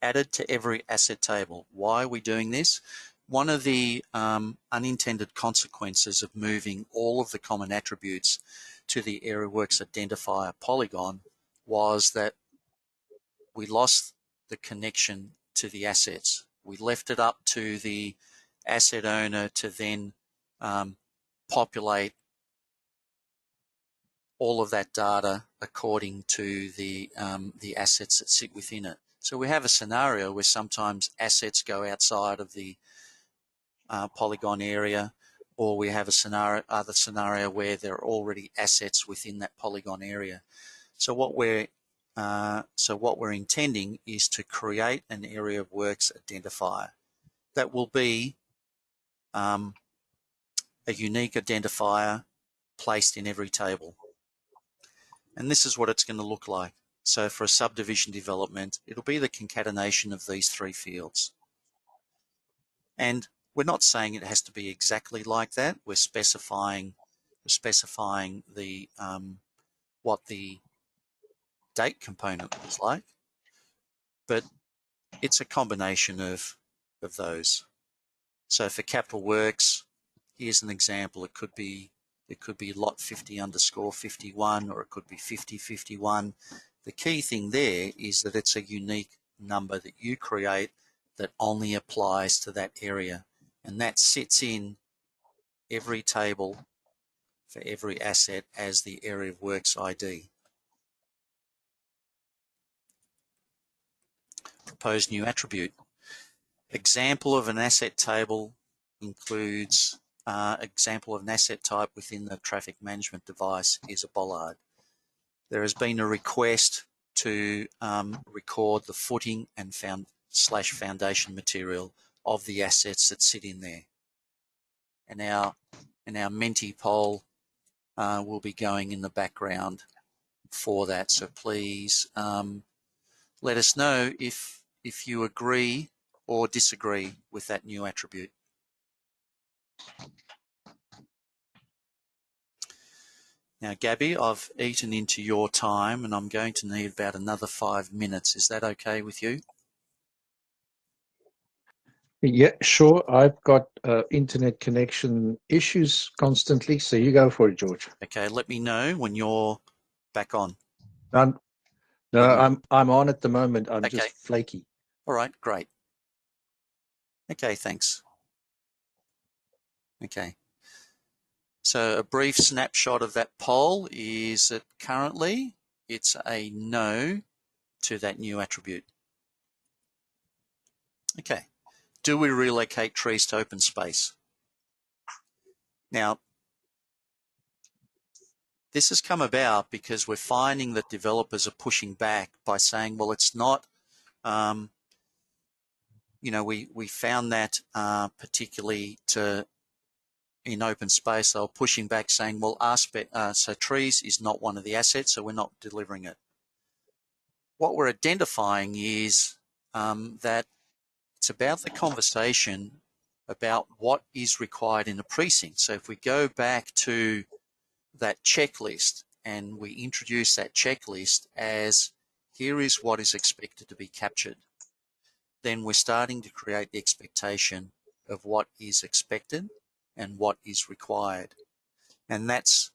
added to every asset table. Why are we doing this? One of the unintended consequences of moving all of the common attributes to the area of works identifier polygon was that we lost the connection to the assets. We left it up to the asset owner to then populate all of that data according to the assets that sit within it. So we have a scenario where sometimes assets go outside of the polygon area, or we have a other scenario where there are already assets within that polygon area. So what we're intending is to create an area of works identifier that will be a unique identifier placed in every table. And this is what it's going to look like. So for a subdivision development, it'll be the concatenation of these three fields. And we're not saying it has to be exactly like that. We're specifying the what the date component looks like, but it's a combination of those. So for capital works, here's an example. It could be lot 50_51, or it could be 5051. The key thing there is that it's a unique number that you create that only applies to that area, and that sits in every table for every asset as the area of works ID. Proposed new attribute. Example of an asset table includes example of an asset type within the traffic management device is a bollard. There has been a request to record the footing and foundation material of the assets that sit in there. And our Menti poll will be going in the background for that. So please let us know if you agree or disagree with that new attribute. Now, Gabby, I've eaten into your time and I'm going to need about another 5 minutes. Is that okay with you? Yeah, sure. I've got internet connection issues constantly, so you go for it, George. Okay, let me know when you're back on. No, I'm on at the moment. I'm just flaky. All right, great. Okay, thanks. Okay. So a brief snapshot of that poll is that currently it's a no to that new attribute. Okay. Do we relocate trees to open space? Now, this has come about because we're finding that developers are pushing back by saying, well, it's not, you know, we found that particularly in open space, they were pushing back saying, well, R-Spec, so trees is not one of the assets, so we're not delivering it. What we're identifying is that it's about the conversation about what is required in a precinct. So if we go back to that checklist and we introduce that checklist as here is what is expected to be captured, then we're starting to create the expectation of what is expected and what is required. And that's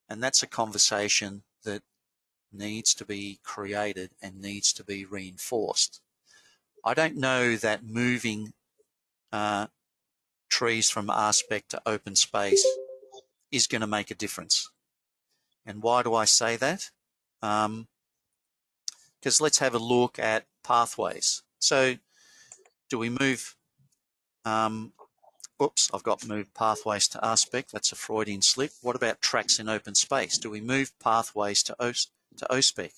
a conversation that needs to be created and needs to be reinforced. I don't know that moving trees from R-Spec to open space is going to make a difference. And why do I say that? Because let's have a look at pathways. So do we move, oops, I've got moved pathways to R-Spec. That's a Freudian slip. What about tracks in open space? Do we move pathways to O-Spec?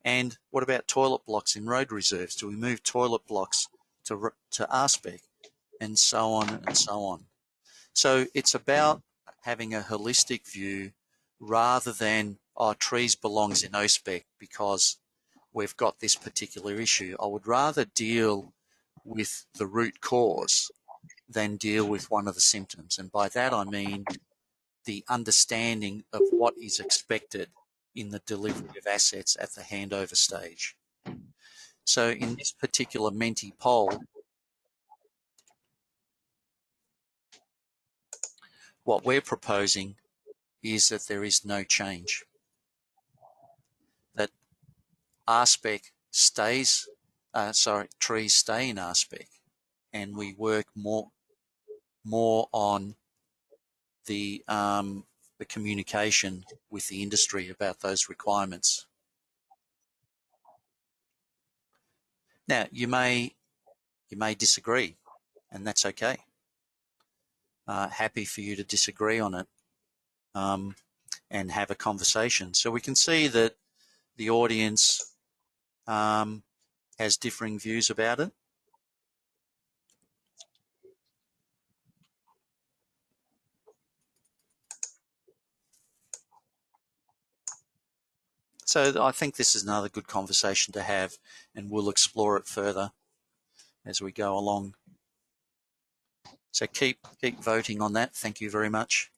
And what about toilet blocks in road reserves? Do we move toilet blocks to R-Spec? And so on and so on. So it's about having a holistic view rather than, oh, trees belongs in O-Spec because we've got this particular issue. I would rather deal with the root cause than deal with one of the symptoms. And by that I mean the understanding of what is expected in the delivery of assets at the handover stage. So in this particular Menti poll, what we're proposing is that there is no change. That R-Spec stays, trees stay in R-Spec, and we work more on the communication with the industry about those requirements. Now, you may disagree, and that's okay. Happy for you to disagree on it and have a conversation. So we can see that the audience has differing views about it. So I think this is another good conversation to have, and we'll explore it further as we go along. So keep voting on that. Thank you very much.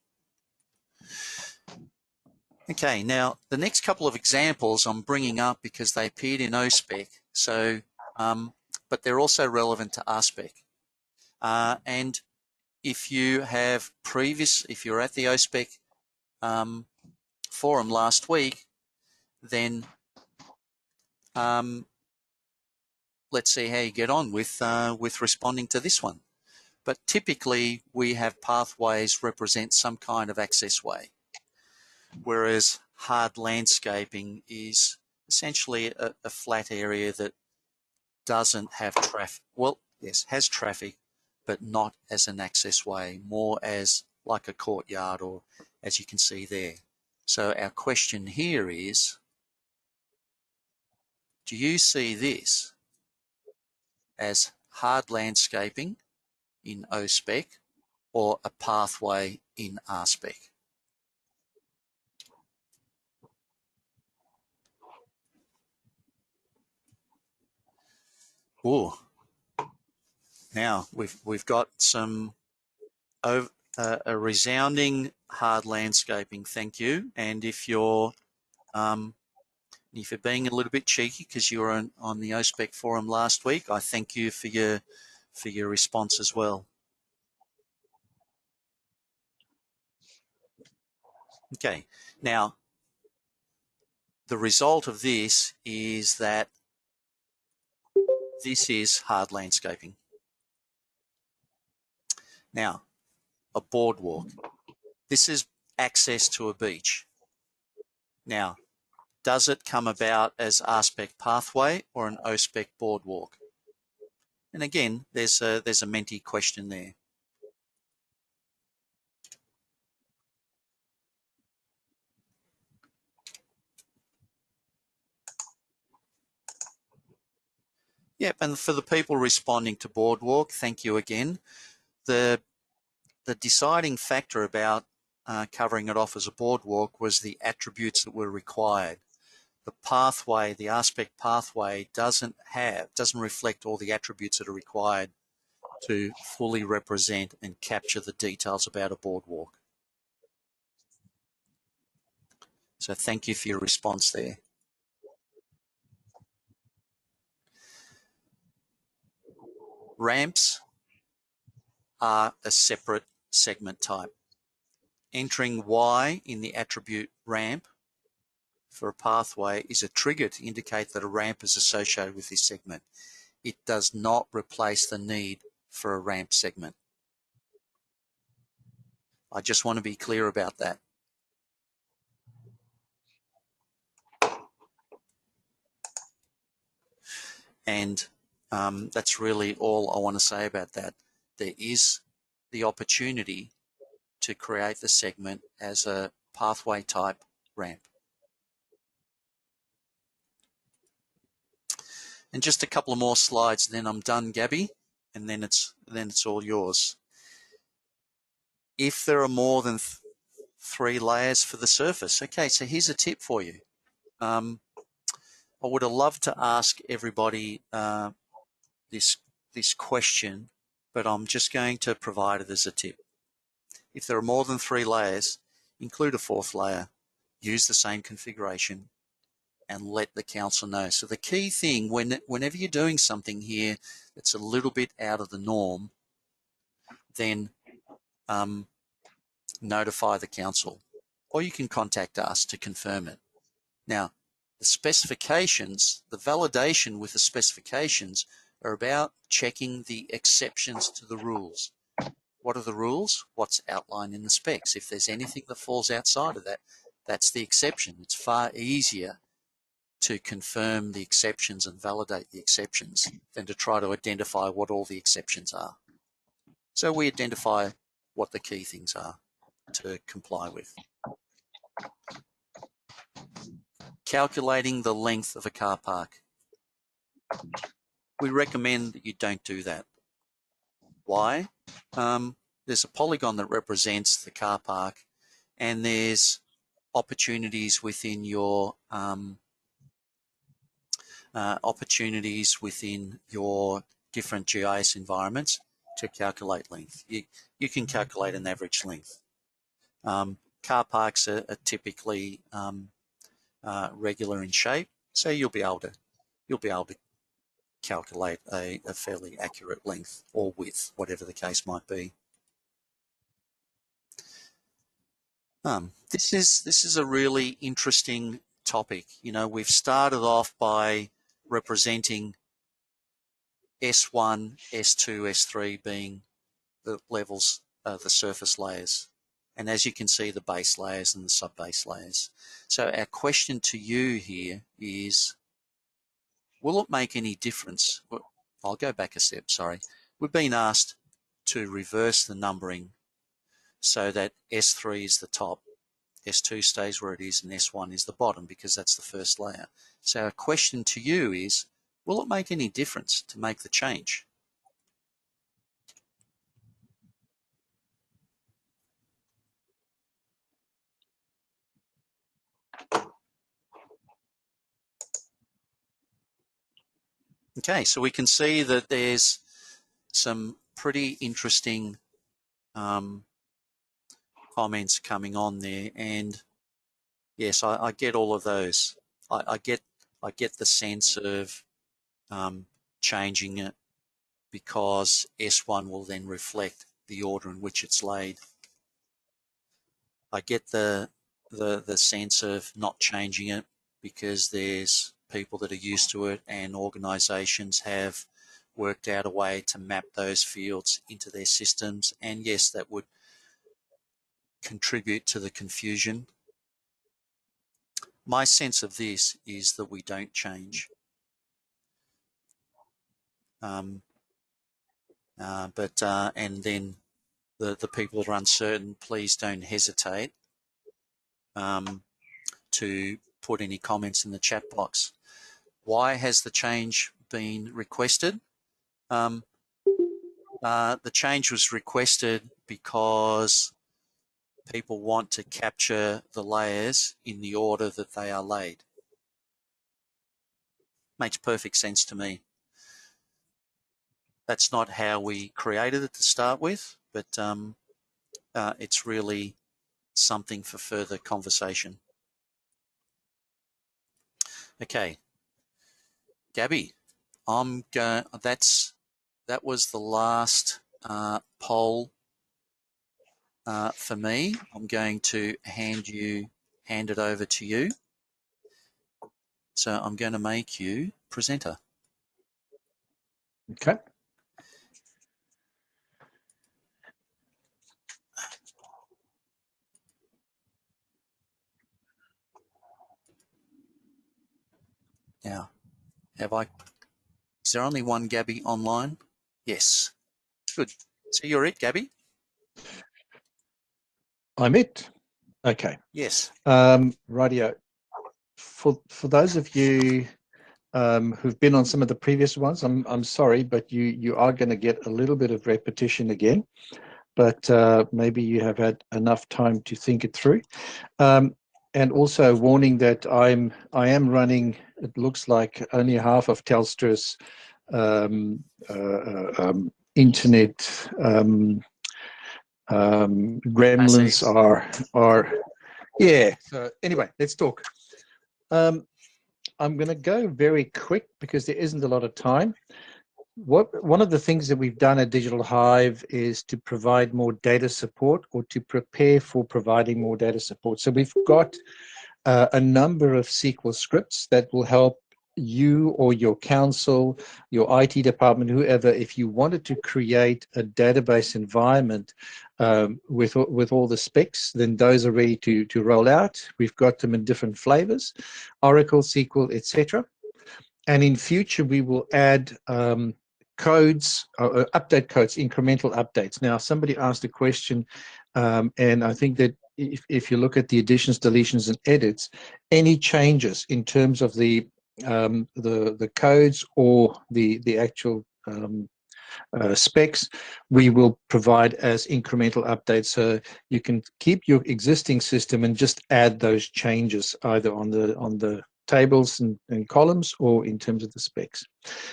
Okay, now the next couple of examples I'm bringing up because they appeared in O-Spec. So, but they're also relevant to R-Spec. And if you have if you're at the O-Spec forum last week, then let's see how you get on with responding to this one. But typically we have pathways represent some kind of access way, whereas hard landscaping is essentially a flat area that doesn't have traffic. Well, yes, has traffic, but not as an access way, more as like a courtyard, or as you can see there. So our question here is, do you see this as hard landscaping in A-SPEC or a pathway in R-Spec? Oh, now we've got some a resounding hard landscaping. Thank you. And if you're being a little bit cheeky because you were on the A-SPEC forum last week, I thank you for your response as well. Okay, now the result of this is that this is hard landscaping. Now, a boardwalk. This is access to a beach. Now, does it come about as R-Spec pathway or an A-SPEC boardwalk? And again, there's a Menti question there. Yep, and for the people responding to boardwalk, thank you again. The deciding factor about covering it off as a boardwalk was the attributes that were required. The pathway, the R-Spec pathway, doesn't reflect all the attributes that are required to fully represent and capture the details about a boardwalk. So thank you for your response there. Ramps are a separate segment type. Entering Y in the attribute ramp for a pathway is a trigger to indicate that a ramp is associated with this segment. It does not replace the need for a ramp segment. I just want to be clear about that. And that's really all I want to say about that. There is the opportunity to create the segment as a pathway type ramp. And just a couple of more slides, and then I'm done, Gabby, and then it's all yours. If there are more than 3 layers for the surface, okay, so here's a tip for you. I would have loved to ask everybody this question, but I'm just going to provide it as a tip. If there are more than 3 layers, include a 4th layer, use the same configuration, and let the council know. So the key thing, whenever you're doing something here that's a little bit out of the norm, then notify the council, or you can contact us to confirm it. Now, the specifications, the validation with the specifications are about checking the exceptions to the rules. What are the rules? What's outlined in the specs? If there's anything that falls outside of that, that's the exception. It's far easier to confirm the exceptions and validate the exceptions than to try to identify what all the exceptions are. So we identify what the key things are to comply with. Calculating the length of a car park. We recommend that you don't do that. Why? There's a polygon that represents the car park, and there's opportunities within your different GIS environments to calculate length. You can calculate an average length. Car parks are typically regular in shape, so you'll be able to calculate a fairly accurate length or width, whatever the case might be. This is a really interesting topic. You know, we've started off by representing S1, S2, S3 being the levels, the surface layers. And as you can see, the base layers and the sub-base layers. So our question to you here is, will it make any difference? Well, I'll go back a step, sorry. We've been asked to reverse the numbering so that S3 is the top, S2 stays where it is, and S1 is the bottom, because that's the first layer. So our question to you is, will it make any difference to make the change? Okay, so we can see that there's some pretty interesting comments coming on there, and yes, I get all of those. I get the sense of changing it because S1 will then reflect the order in which it's laid. I get the sense of not changing it because there's people that are used to it, and organizations have worked out a way to map those fields into their systems, and yes, that would contribute to the confusion. My sense of this is that we don't change. And then the people that are uncertain, please don't hesitate to put any comments in the chat box. Why has the change been requested? The change was requested because people want to capture the layers in the order that they are laid. Makes perfect sense to me. That's not how we created it to start with, but it's really something for further conversation. Okay, Gabby, that was the last poll for me. I'm going to hand it over to you. So I'm going to make you presenter. Okay. Now, is there only one Gabby online? Yes. Good. So you're it, Gabby? I'm it. Okay. Yes. Rightio. For those of you who've been on some of the previous ones, I'm sorry, but you are going to get a little bit of repetition again. But maybe you have had enough time to think it through. And also warning that I am running, it looks like only half of Telstra's internet gremlins are yeah. So anyway, let's talk. I'm going to go very quick because there isn't a lot of time. One of the things that we've done at Digital Hive is to provide more data support, or to prepare for providing more data support. So we've got a number of SQL scripts that will help you or your council, your IT department, whoever, if you wanted to create a database environment with all the specs, then those are ready to roll out. We've got them in different flavors, Oracle, SQL, etc. And in future, we will add codes, update codes, incremental updates. Now, somebody asked a question, and I think that if you look at the additions, deletions, and edits, any changes in terms of the codes or the actual specs, we will provide as incremental updates. So you can keep your existing system and just add those changes either on the tables and columns, or in terms of the specs.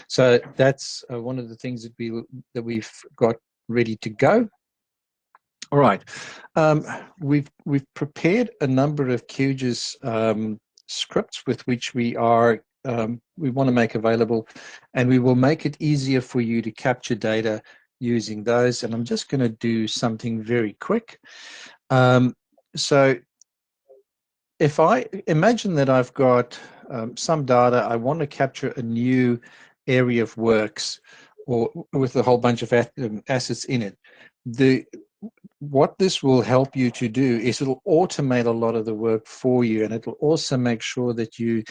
So that's one of the things that we've got ready to go. All right, we've prepared a number of QGIS scripts with which we want to make available, and we will make it easier for you to capture data using those. And I'm just going to do something very quick. So if I imagine that I've got some data, I want to capture a new area of works, or with a whole bunch of assets in it. What this will help you to do is it'll automate a lot of the work for you, and it'll also make sure that you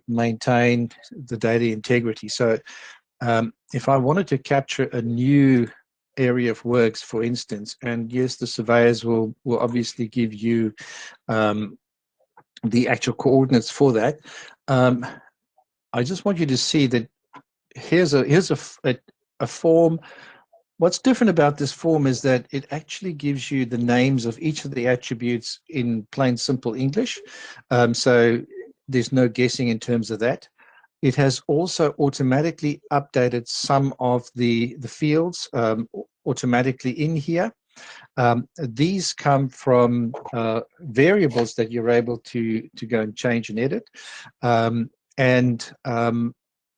maintain the data integrity. So if I wanted to capture a new area of works, for instance. And yes, the surveyors will obviously give you the actual coordinates for that. I just want you to see that here's a form. What's different about this form is that it actually gives you the names of each of the attributes in plain simple English. So there's no guessing in terms of that. It has also automatically updated some of the fields automatically in here. These come from variables that you're able to go and change and edit.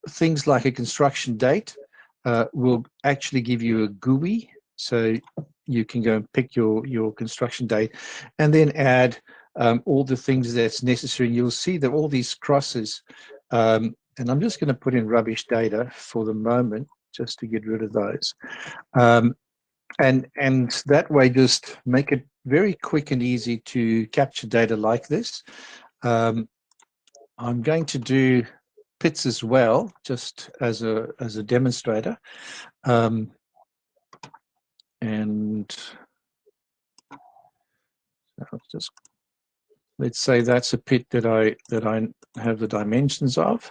Things like a construction date will actually give you a GUI, so you can go and pick your construction date and then add all the things that's necessary. You'll see that all these crosses, and I'm just going to put in rubbish data for the moment just to get rid of those. And that way just make it very quick and easy to capture data like this. I'm going to do pits as well, just as a demonstrator. And just let's say that's a pit that I have the dimensions of.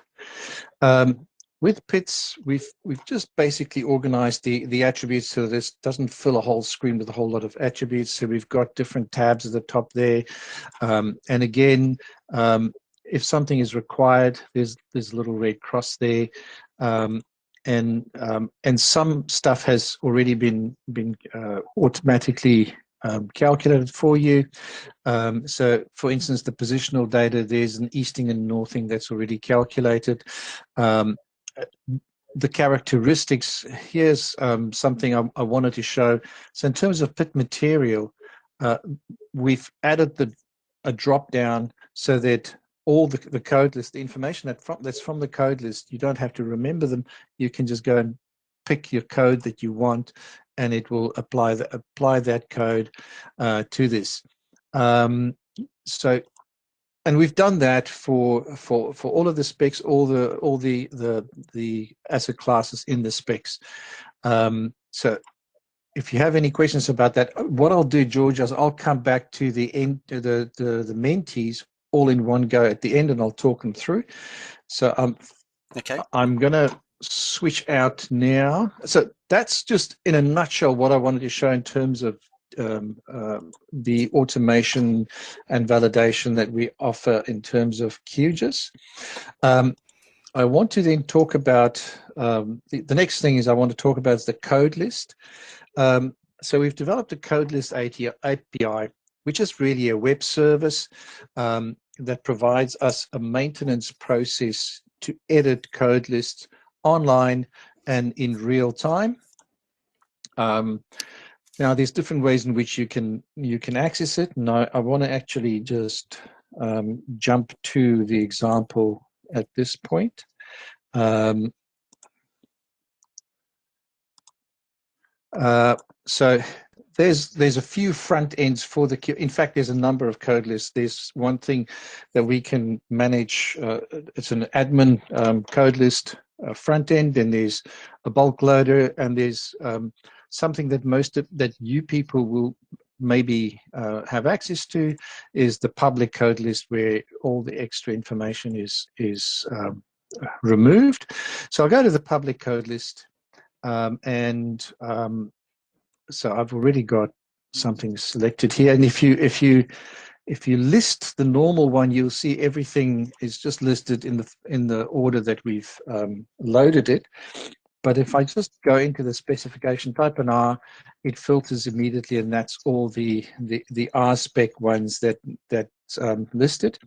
With pits, we've just basically organized the attributes so this doesn't fill a whole screen with a whole lot of attributes. So we've got different tabs at the top there. And again, if something is required, there's a little red cross there. And some stuff has already been automatically calculated for you. So for instance, the positional data, there's an easting and northing that's already calculated. The characteristics, here's something I wanted to show. So in terms of pit material, we've added a drop down so that all the code list, the information that's from the code list, you don't have to remember them. You can just go and pick your code that you want, and it will apply that code to this. And we've done that for all of the specs, all the asset classes in the specs. So if you have any questions about that, what I'll do, George, is I'll come back to the end, to the mentees all in one go at the end, and I'll talk them through. So okay, I'm going to switch out now. So that's just in a nutshell what I wanted to show in terms of the automation and validation that we offer in terms of QGIS. I want to then talk about the next thing is I want to talk about is the code list. So we've developed a code list API, which is really a web service that provides us a maintenance process to edit code lists online and in real time. Now, there's different ways in which you can access it. And I want to actually just jump to the example at this point. So there's a few front ends for the. In fact, there's a number of code lists. There's one thing that we can manage. It's an admin code list front end. Then there's a bulk loader, and there's something that you people will maybe have access to is the public code list, where all the extra information is removed. So I'll go to the public code list, so I've already got something selected here. And if you list the normal one, you'll see everything is just listed in the order that we've loaded it. But if I just go into the specification, type an R, it filters immediately, and that's all the R-Spec ones that's listed.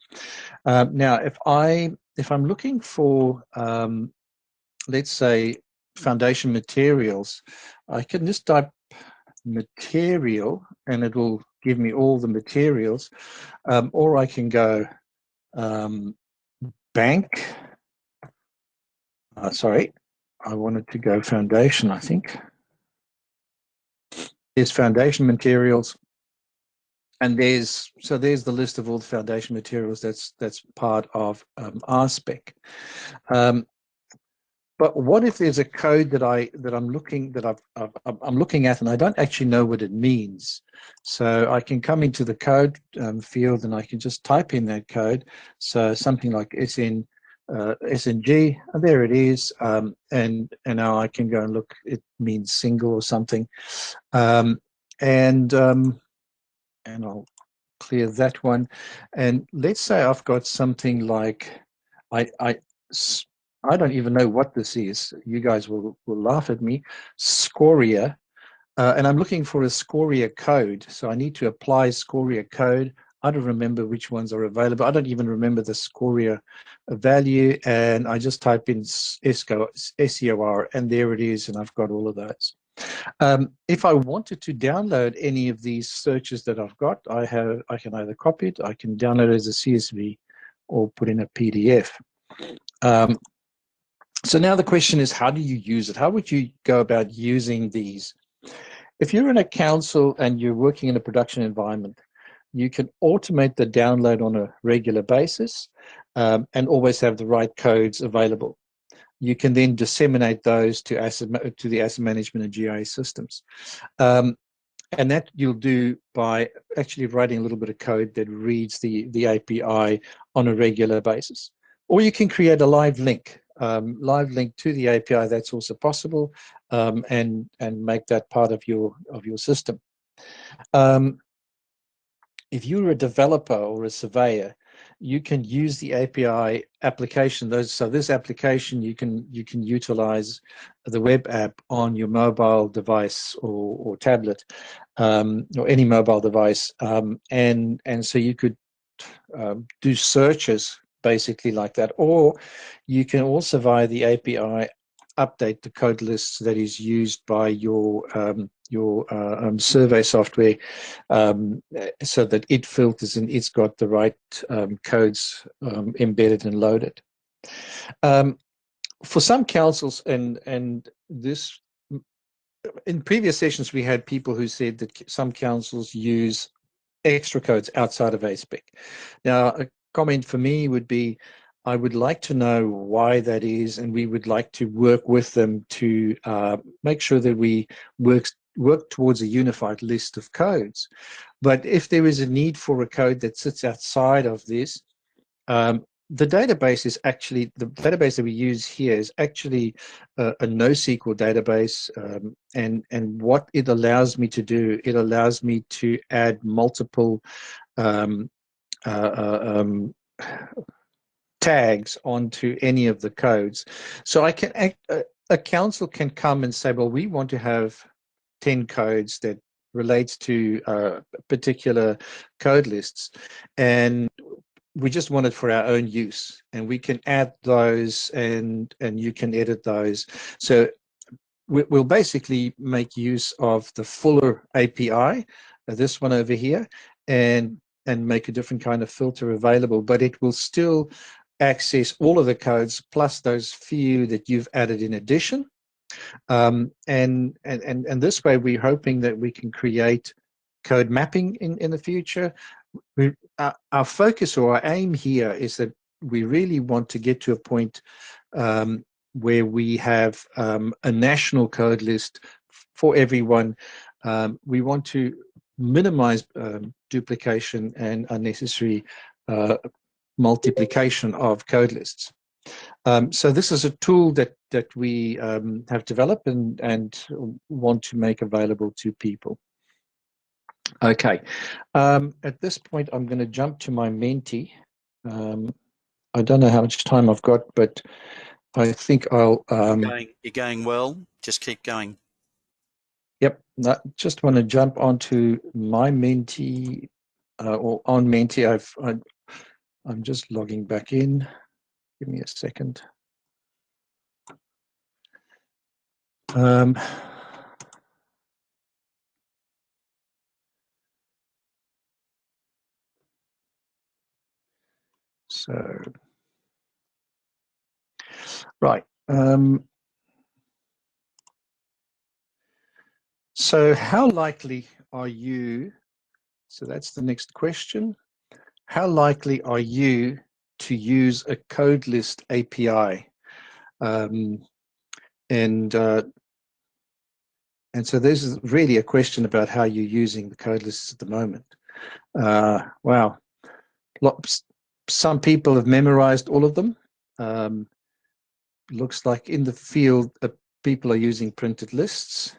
Now, if I'm looking for, let's say, foundation materials, I can just type material, and it will give me all the materials, or I can go bank. Sorry. I wanted to go foundation, I think. There's foundation materials, and there's the list of all the foundation materials that's part of R-Spec. But what if there's a code that I'm looking at and I don't actually know what it means? So I can come into the code field and I can just type in that code. So something like SNG, and there it is. And now I can go and look. It means single or something. And I'll clear that one. And let's say I've got something like I don't even know what this is. You guys will laugh at me. Scoria, and I'm looking for a Scoria code. So I need to apply Scoria code. I don't remember which ones are available. I don't even remember the Scoria value. And I just type in SCOR, and there it is. And I've got all of those. If I wanted to download any of these searches that I've got, I can either copy it, I can download it as a CSV, or put in a PDF. So now the question is, how do you use it? How would you go about using these? If you're in a council and you're working in a production environment, you can automate the download on a regular basis and always have the right codes available. You can then disseminate those to the asset management and GIS systems. And that you'll do by actually writing a little bit of code that reads the API on a regular basis. Or you can create a live link to the API. That's also possible, and make that part of your system. If you're a developer or a surveyor, you can use the API application. So this application, you can utilize the web app on your mobile device or tablet, or any mobile device, and so you could do searches basically like that. Or you can also via the API update the code lists that is used by your survey software, so that it filters and it's got the right codes embedded and loaded. For some councils, and this, in previous sessions we had people who said that some councils use extra codes outside of A-SPEC. Now, a comment for me would be, I would like to know why that is, and we would like to work with them to make sure that we work towards a unified list of codes. But if there is a need for a code that sits outside of this, the database is actually, the database that we use here is actually a NoSQL database, and what it allows me to do, it allows me to add multiple tags onto any of the codes. So I can a council can come and say, well, we want to have 10 codes that relates to particular code lists, and we just want it for our own use, and we can add those, and you can edit those. So we'll basically make use of the fuller API, this one over here, and make a different kind of filter available, but it will still access all of the codes plus those few that you've added in addition. And this way we're hoping that we can create code mapping in the future. Our focus or our aim here is that we really want to get to a point where we have a national code list for everyone. We want to minimize duplication and unnecessary multiplication of code lists. So this is a tool that we have developed and want to make available to people. Okay, at this point I'm going to jump to my Menti. I don't know how much time I've got, but I think I'll... You're going well, just keep going. Yep, I just want to jump onto my Menti, or on Menti. I'm just logging back in. Give me a second. So, right. So how likely are you, so that's the next question, how likely are you to use a code list API? and so this is really a question about how you're using the code lists at the moment. Wow, some people have memorized all of them. Looks like in the field, people are using printed lists.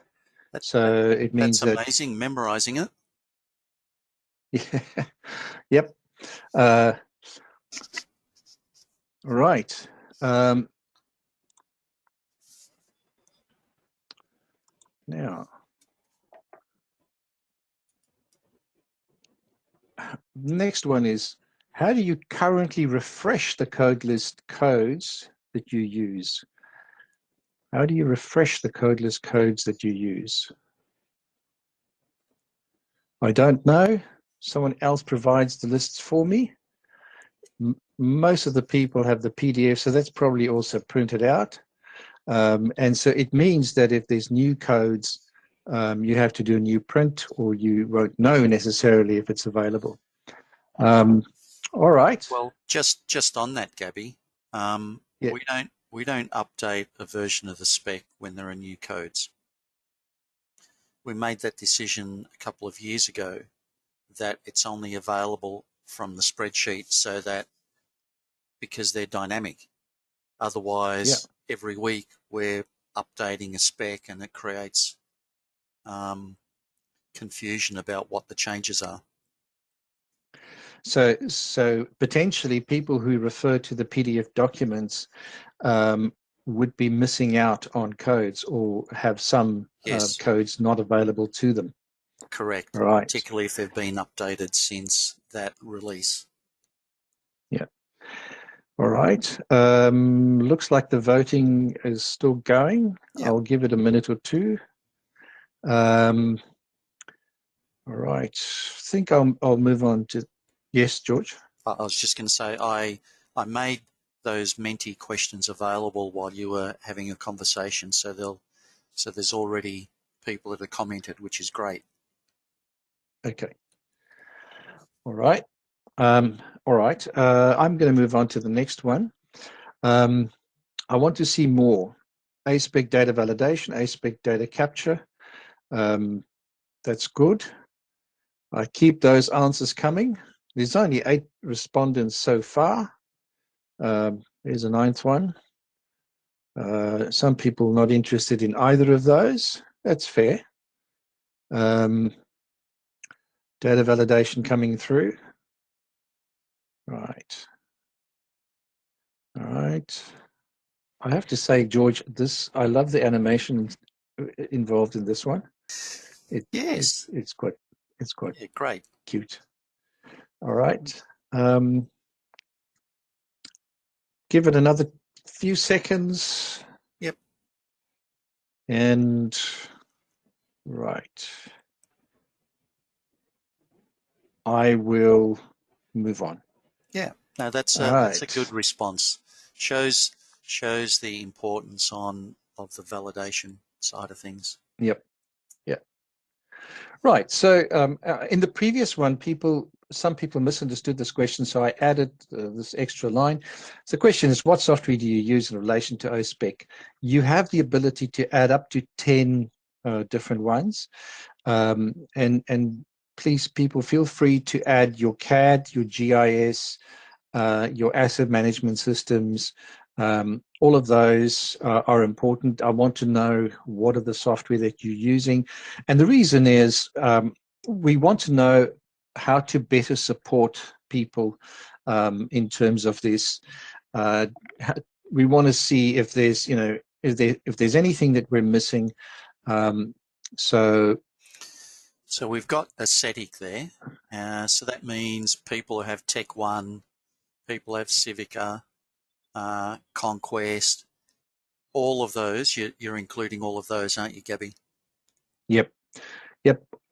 So it means that's amazing, memorizing it. Yeah. Yep. Right. Now, next one is, how do you currently refresh the code list codes that you use? How do you refresh the code list codes that you use? I don't know. Someone else provides the lists for me. Most of the people have the PDF, so that's probably also printed out. And so it means that if there's new codes, you have to do a new print, or you won't know necessarily if it's available. All right. Well, just on that, Gabby, Yeah. we don't update a version of the spec when there are new codes. We made that decision a couple of years ago that it's only available from the spreadsheet, so that because they're dynamic. Otherwise, every week we're updating a spec, and it creates confusion about what the changes are. So potentially people who refer to the PDF documents would be missing out on codes, or have some codes not available to them. Correct. Right. Particularly if they've been updated since that release. Yeah. All right. Looks like the voting is still going. Yep. I'll give it a minute or two. All right. I think I'll move on to. Yes, George. I was just going to say I made those Menti questions available while you were having a conversation, so there's already people that have commented, which is great. Okay. All right. All right. I'm going to move on to the next one. I want to see more A-SPEC data validation, A-SPEC data capture. That's good. I keep those answers coming. There's only 8 respondents so far. There's a 9th one. Some people not interested in either of those. That's fair. Data validation coming through. Right. All right. I have to say, George, I love the animation involved in this one. Yes. It's quite great. Cute. All right. Give it another few seconds. Yep. And right. I will move on. Yeah. No, that's a good response. Shows the importance of the validation side of things. Yep. Yeah. Right. So in the previous one, some people misunderstood this question, so I added this extra line. So the question is, what software do you use in relation to A-SPEC? You have the ability to add up to 10 different ones, and please, people, feel free to add your CAD, your GIS, your asset management systems. All of those are important. I want to know what are the software that you're using. And the reason is we want to know how to better support people in terms of this. We want to see if there's, if there's anything that we're missing. So we've got ascetic there. So that means people who have Tech 1, people have Civica, Conquest, all of those. You're including all of those, aren't you, Gabby? Yep.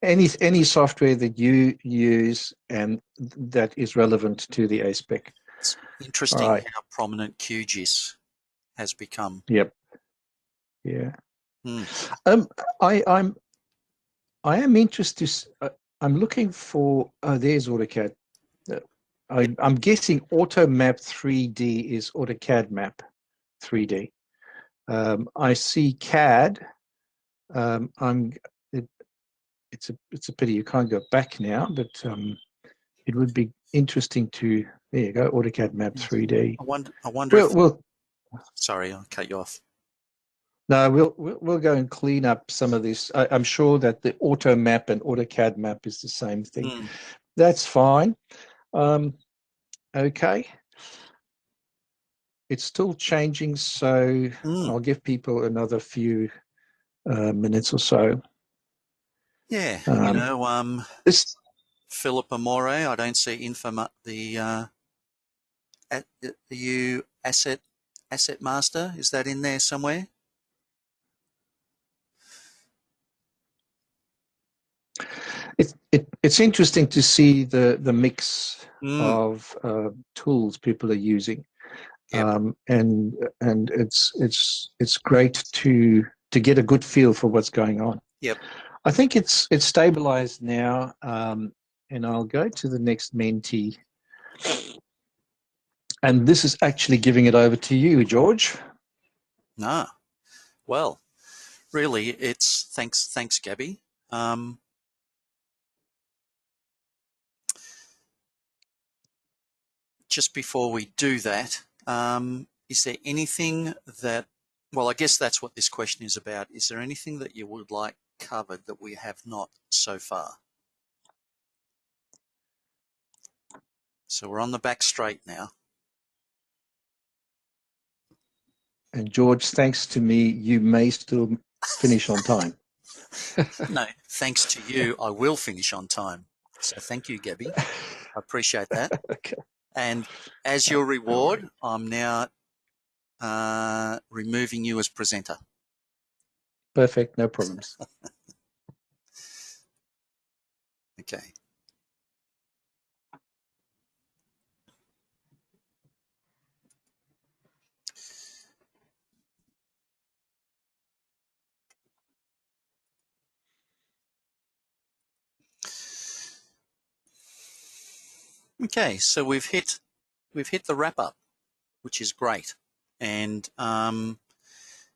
Any software that you use and that is relevant to the A-SPEC. It's interesting how prominent QGIS has become. Yep. Yeah. I am interested. I'm looking for. Oh, there's AutoCAD. I'm guessing AutoMap 3D is AutoCAD Map 3D. I see CAD. It's a pity you can't go back now, but it would be interesting to. There you go, AutoCAD Map 3D. I wonder. We'll sorry, I'll cut you off. No, we'll go and clean up some of this. I'm sure that the Auto Map and AutoCAD Map is the same thing. That's fine. Okay. It's still changing, so I'll give people another few minutes or so. Yeah, this Philip Amore, I don't see info. The asset master, is that in there somewhere? It's interesting to see the mix of tools people are using. Yep. And it's great to get a good feel for what's going on. Yep. I think it's stabilized now, and I'll go to the next mentee. And this is actually giving it over to you, George. Well, really, it's thanks, Gabby. Just before we do that, is there anything that, well, I guess that's what this question is about. Is there anything that you would like covered that we have not so far? So we're on the back straight now. And George, thanks to me, you may still finish on time. No, thanks to you, I will finish on time. So thank you, Gabby. I appreciate that. Okay. And as your reward, I'm now removing you as presenter. Perfect, no problems. Okay. Okay, so we've hit the wrap up, which is great, and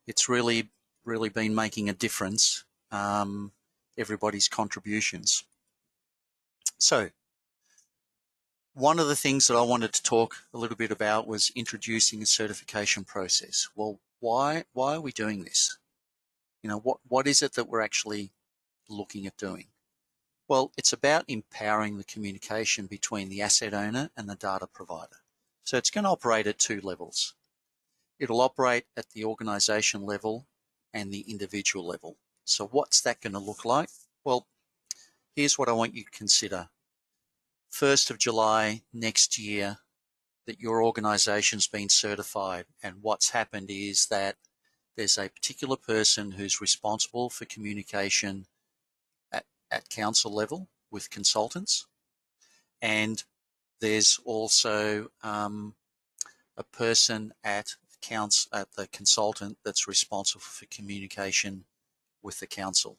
it's really been making a difference. Everybody's contributions. So one of the things that I wanted to talk a little bit about was introducing a certification process. Well, why are we doing this? What is it that we're actually looking at doing? Well, it's about empowering the communication between the asset owner and the data provider. So it's going to operate at two levels. It'll operate at the organization level and the individual level. So what's that going to look like? Well, here's what I want you to consider. 1st of July next year, that your organization's been certified, and what's happened is that there's a particular person who's responsible for communication at council level with consultants, and there's also a person at the consultant that's responsible for communication with the council.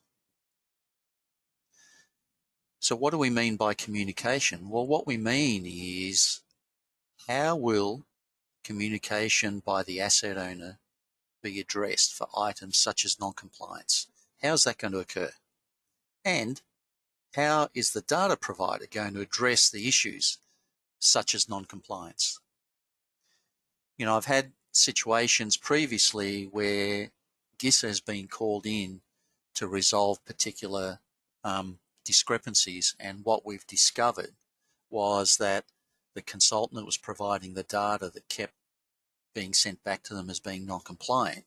So what do we mean by communication? Well, what we mean is, how will communication by the asset owner be addressed for items such as non-compliance? How is that going to occur? And how is the data provider going to address the issues such as non-compliance? I've had situations previously where GISA has been called in to resolve particular discrepancies, and what we've discovered was that the consultant that was providing the data that kept being sent back to them as being non-compliant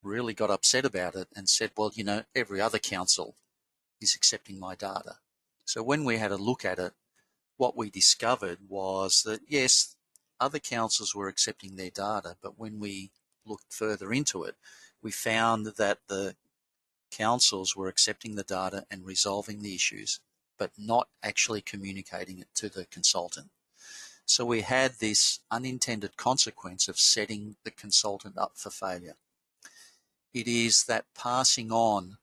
really got upset about it and said, well, every other council is accepting my data. So when we had a look at it, what we discovered was that, yes, other councils were accepting their data, but when we looked further into it, we found that the councils were accepting the data and resolving the issues, but not actually communicating it to the consultant. So we had this unintended consequence of setting the consultant up for failure. It is that passing on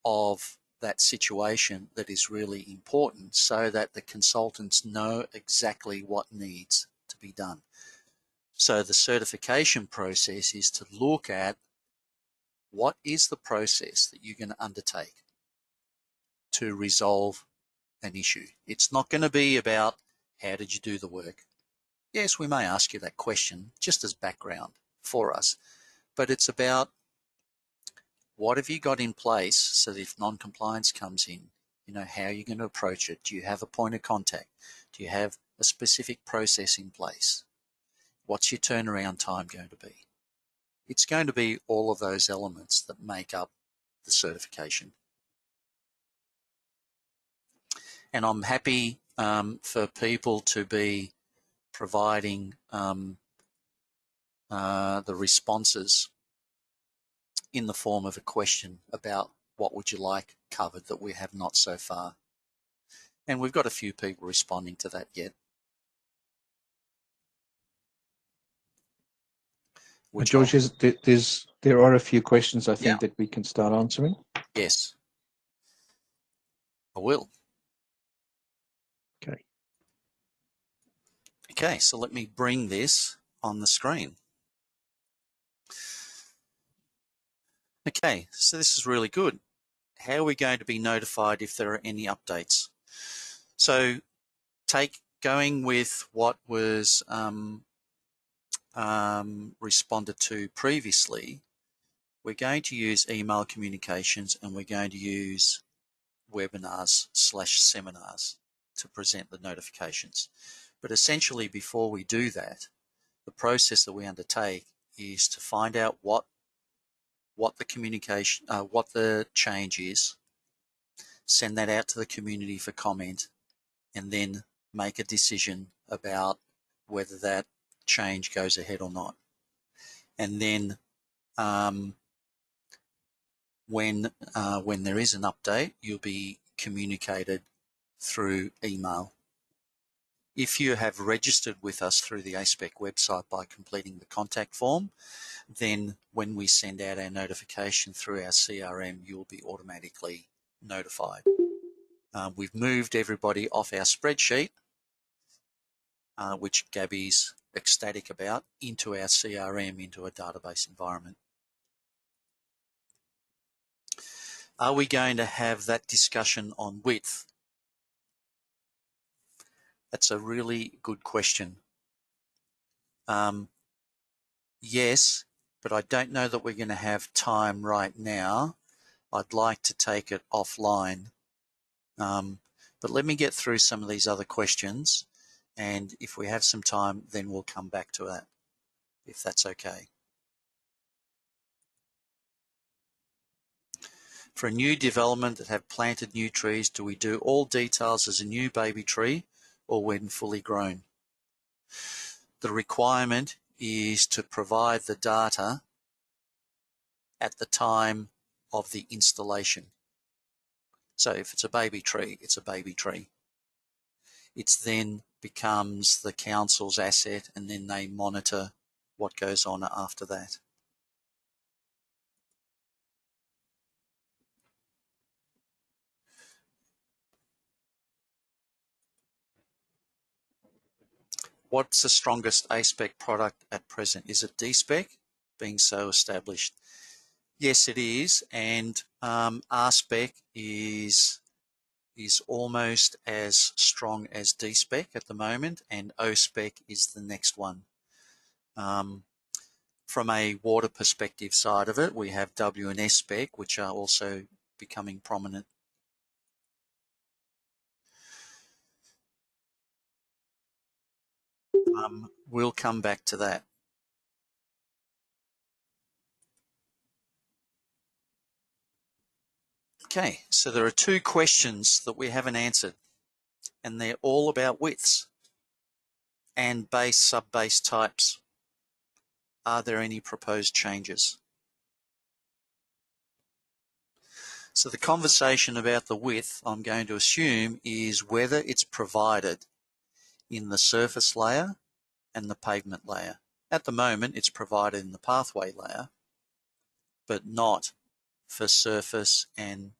of that situation that is really important, so that the consultants know exactly what needs to be done. So the certification process is to look at what is the process that you're going to undertake to resolve an issue. It's not going to be about how did you do the work. Yes, we may ask you that question just as background for us, but it's about what have you got in place so that if non-compliance comes in, you know, how are you going to approach it? Do you have a point of contact? Do you have a specific process in place? What's your turnaround time going to be? It's going to be all of those elements that make up the certification. And I'm happy for people to be providing the responses in the form of a question about what would you like covered that we have not so far. And we've got a few people responding to that yet. George, there are a few questions I think that we can start answering. Yes, I will. Okay. Okay, so let me bring this on the screen. Okay, so this is really good. How are we going to be notified if there are any updates? So going with what was responded to previously, we're going to use email communications and we're going to use webinars/seminars to present the notifications. But essentially, before we do that, the process that we undertake is to find out what the communication, what the change is, send that out to the community for comment, and then make a decision about whether that change goes ahead or not. And then when there is an update, you'll be communicated through email. If you have registered with us through the A-SPEC website by completing the contact form, then when we send out our notification through our CRM, you'll be automatically notified. We've moved everybody off our spreadsheet, which Gabby's ecstatic about, into our CRM, into a database environment. Are we going to have that discussion on width? That's a really good question. Yes, but I don't know that we're going to have time right now. I'd like to take it offline. But let me get through some of these other questions, and if we have some time, then we'll come back to that, if that's okay. For a new development that have planted new trees, do we do all details as a new baby tree or when fully grown? The requirement is to provide the data at the time of the installation. So if it's a baby tree, it's a baby tree. It then becomes the council's asset, and then they monitor what goes on after that. What's the strongest A-SPEC product at present? Is it D-SPEC, being so established? Yes, it is, and R-SPEC is almost as strong as D-SPEC at the moment, and O-SPEC is the next one. From a water perspective side of it, we have W and S-SPEC, which are also becoming prominent. We'll come back to that. Okay, so there are two questions that we haven't answered, and they're all about widths and base, sub-base types. Are there any proposed changes? So the conversation about the width, I'm going to assume, is whether it's provided in the surface layer and the pavement layer. At the moment, it's provided in the pathway layer, but not for surface and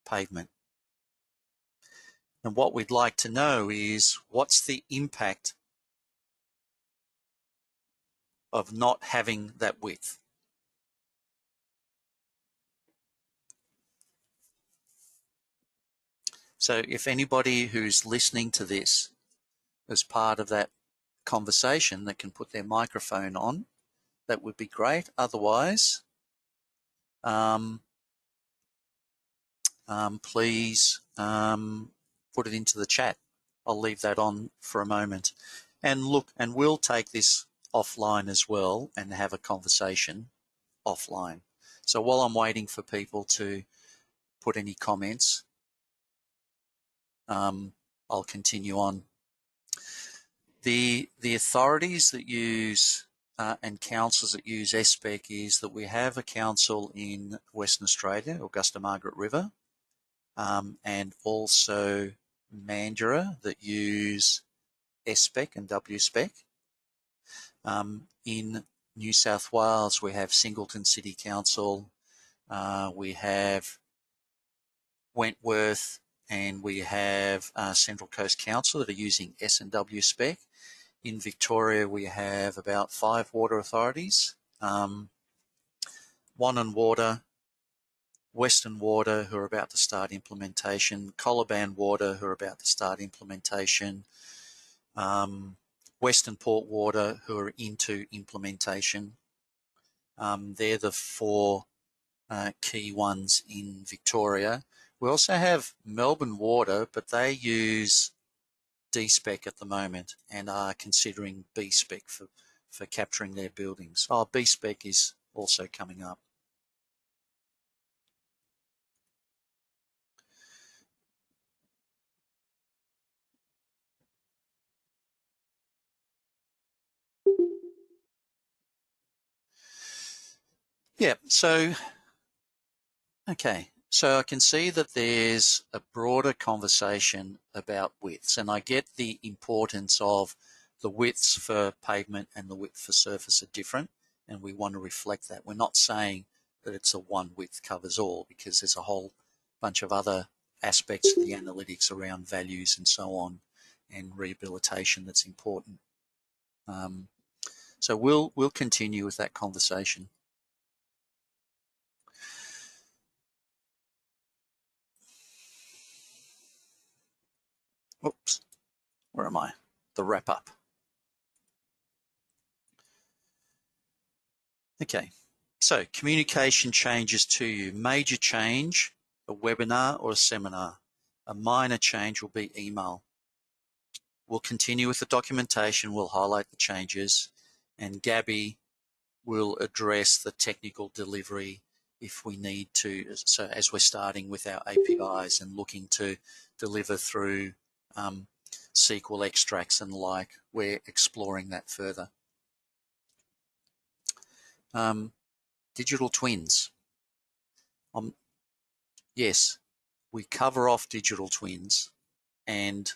pavement. And what we'd like to know is what's the impact of not having that width. So if anybody who's listening to this as part of that conversation that can put their microphone on, that would be great. Otherwise, please put it into the chat. I'll leave that on for a moment. And look, and we'll take this offline as well and have a conversation offline. So while I'm waiting for people to put any comments, I'll continue on. The authorities that use and councils that use A-SPEC is that we have a council in Western Australia, Augusta Margaret River, and also Mandurah that use S-SPEC and W-SPEC. In New South Wales, we have Singleton City Council, we have Wentworth, and we have Central Coast Council that are using S and W-SPEC. In Victoria, we have about 5 water authorities, Wannon Water, Western Water, who are about to start implementation, Colaban Water, who are about to start implementation, Western Port Water, who are into implementation. They're the 4 key ones in Victoria. We also have Melbourne Water, but they use D-SPEC at the moment and are considering B-SPEC for capturing their buildings. Oh, B-SPEC is also coming up. Yeah, so, okay. So I can see that there's a broader conversation about widths, and I get the importance of the widths for pavement and the width for surface are different, and we want to reflect that. We're not saying that it's a one width covers all, because there's a whole bunch of other aspects of the analytics around values and so on, and rehabilitation that's important. So we'll continue with that conversation. Oops, where am I? The wrap up. Okay, so communication changes to you. Major change, a webinar or a seminar. A minor change will be email. We'll continue with the documentation, we'll highlight the changes, and Gabby will address the technical delivery if we need to. So as we're starting with our APIs and looking to deliver through SQL extracts and the like, we're exploring that further. Digital twins. Yes, we cover off digital twins, and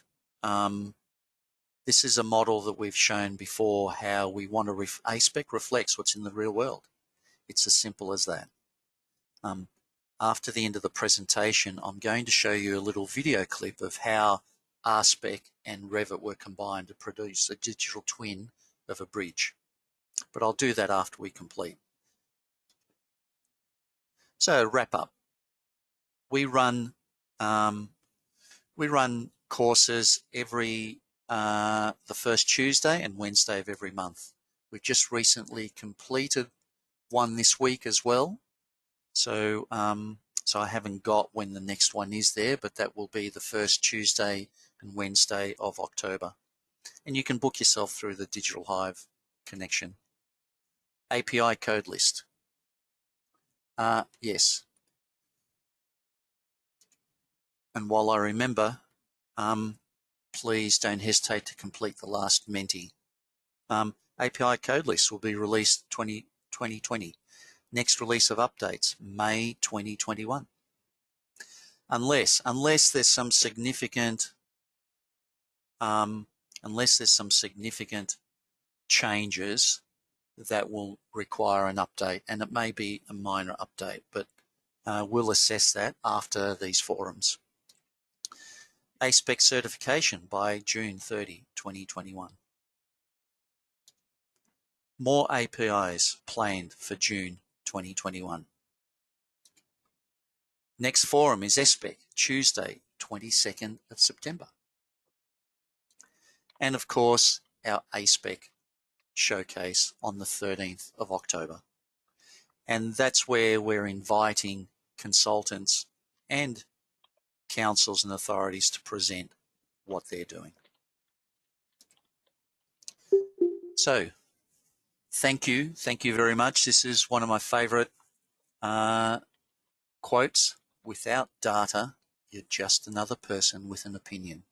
this is a model that we've shown before, how we want to A-SPEC reflects what's in the real world. It's as simple as that. After the end of the presentation, I'm going to show you a little video clip of how R-SPEC and Revit were combined to produce a digital twin of a bridge. But I'll do that after we complete. So wrap up. We run courses every the first Tuesday and Wednesday of every month. We've just recently completed one this week as well. So so I haven't got when the next one is there, but that will be the first Tuesday and Wednesday of October. And you can book yourself through the Digital Hive connection. API code list. Yes. And while I remember, please don't hesitate to complete the last Menti. API code list will be released 2020. Next release of updates, May 2021. Unless there's some significant changes that will require an update, and it may be a minor update, but we'll assess that after these forums. A-SPEC certification by June 30, 2021. More APIs planned for June 2021. Next forum is A-SPEC, Tuesday, 22nd of September. And of course, our A-SPEC showcase on the 13th of October. And that's where we're inviting consultants and councils and authorities to present what they're doing. So, thank you very much. This is one of my favorite quotes. Without data, you're just another person with an opinion.